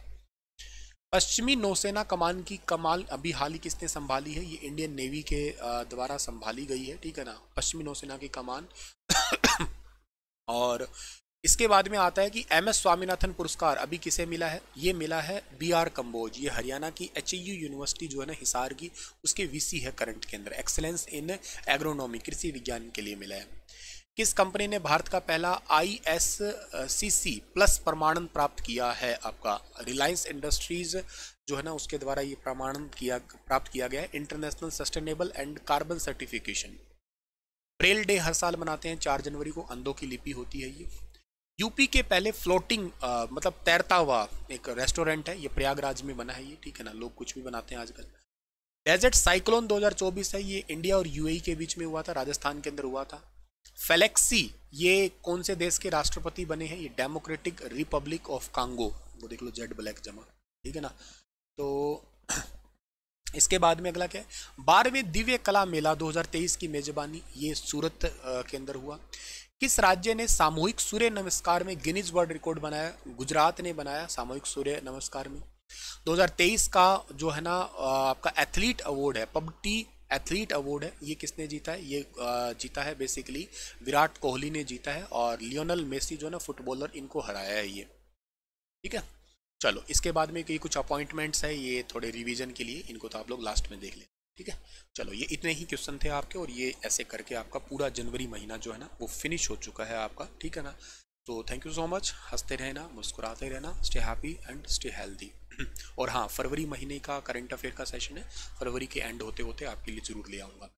पश्चिमी नौसेना कमान की कमाल अभी हाल ही किसने संभाली है? ये इंडियन नेवी के द्वारा संभाली गई है, ठीक है ना, पश्चिमी नौसेना की कमान। और इसके बाद में आता है कि MS स्वामीनाथन पुरस्कार अभी किसे मिला है? ये मिला है BR कंबोज। ये हरियाणा की HAU यूनिवर्सिटी जो है ना हिसार की, उसके VC है करंट के अंदर। एक्सेलेंस इन एग्रोनॉमी, कृषि विज्ञान के लिए मिला है। किस कंपनी ने भारत का पहला ISCC प्लस प्रमाणन प्राप्त किया है? आपका रिलायंस इंडस्ट्रीज जो है ना उसके द्वारा ये प्रमाणन प्राप्त किया गया है, international sustainable and carbon certification. Braille day हर साल मनाते हैं 4 जनवरी को, अंधों की लिपि होती है ये। यूपी के पहले फ्लोटिंग मतलब तैरता हुआ एक रेस्टोरेंट है, ये प्रयागराज में बना है ये, ठीक है ना, लोग कुछ भी बनाते हैं आजकल। डेजर्ट साइक्लोन 2024 है, ये इंडिया और UAE के बीच में हुआ था, राजस्थान के अंदर हुआ था। फेलेक्सी ये कौन से देश के राष्ट्रपति बने हैं? ये डेमोक्रेटिक रिपब्लिक ऑफ कांगो, वो देख लो जेड ब्लैक जमा, ठीक है ना। तो इसके बाद में अगला क्या है? 12वें दिव्य कला मेला 2023 की मेजबानी ये सूरत के अंदर हुआ। किस राज्य ने सामूहिक सूर्य नमस्कार में गिनीज वर्ल्ड रिकॉर्ड बनाया? गुजरात ने बनाया सामूहिक सूर्य नमस्कार में। 2023 का जो है ना आपका एथलीट अवार्ड है, पबटी एथलीट अवार्ड है, ये किसने जीता है? ये जीता है बेसिकली विराट कोहली ने जीता है, और लियोनल मेसी जो है ना फुटबॉलर, इनको हराया है ये, ठीक है। चलो इसके बाद में ये कुछ अपॉइंटमेंट्स है, ये थोड़े रिवीजन के लिए, इनको तो आप लोग लास्ट में देख लें, ठीक है। चलो ये इतने ही क्वेश्चन थे आपके, और ये ऐसे करके आपका पूरा जनवरी महीना जो है ना वो फिनिश हो चुका है आपका, ठीक है ना। तो थैंक यू सो मच, हंसते रहना, मुस्कुराते रहना, stay happy and stay healthy. और हाँ, फरवरी महीने का करंट अफेयर का सेशन है, फरवरी के एंड होते होते आपके लिए ज़रूर ले आऊँगा।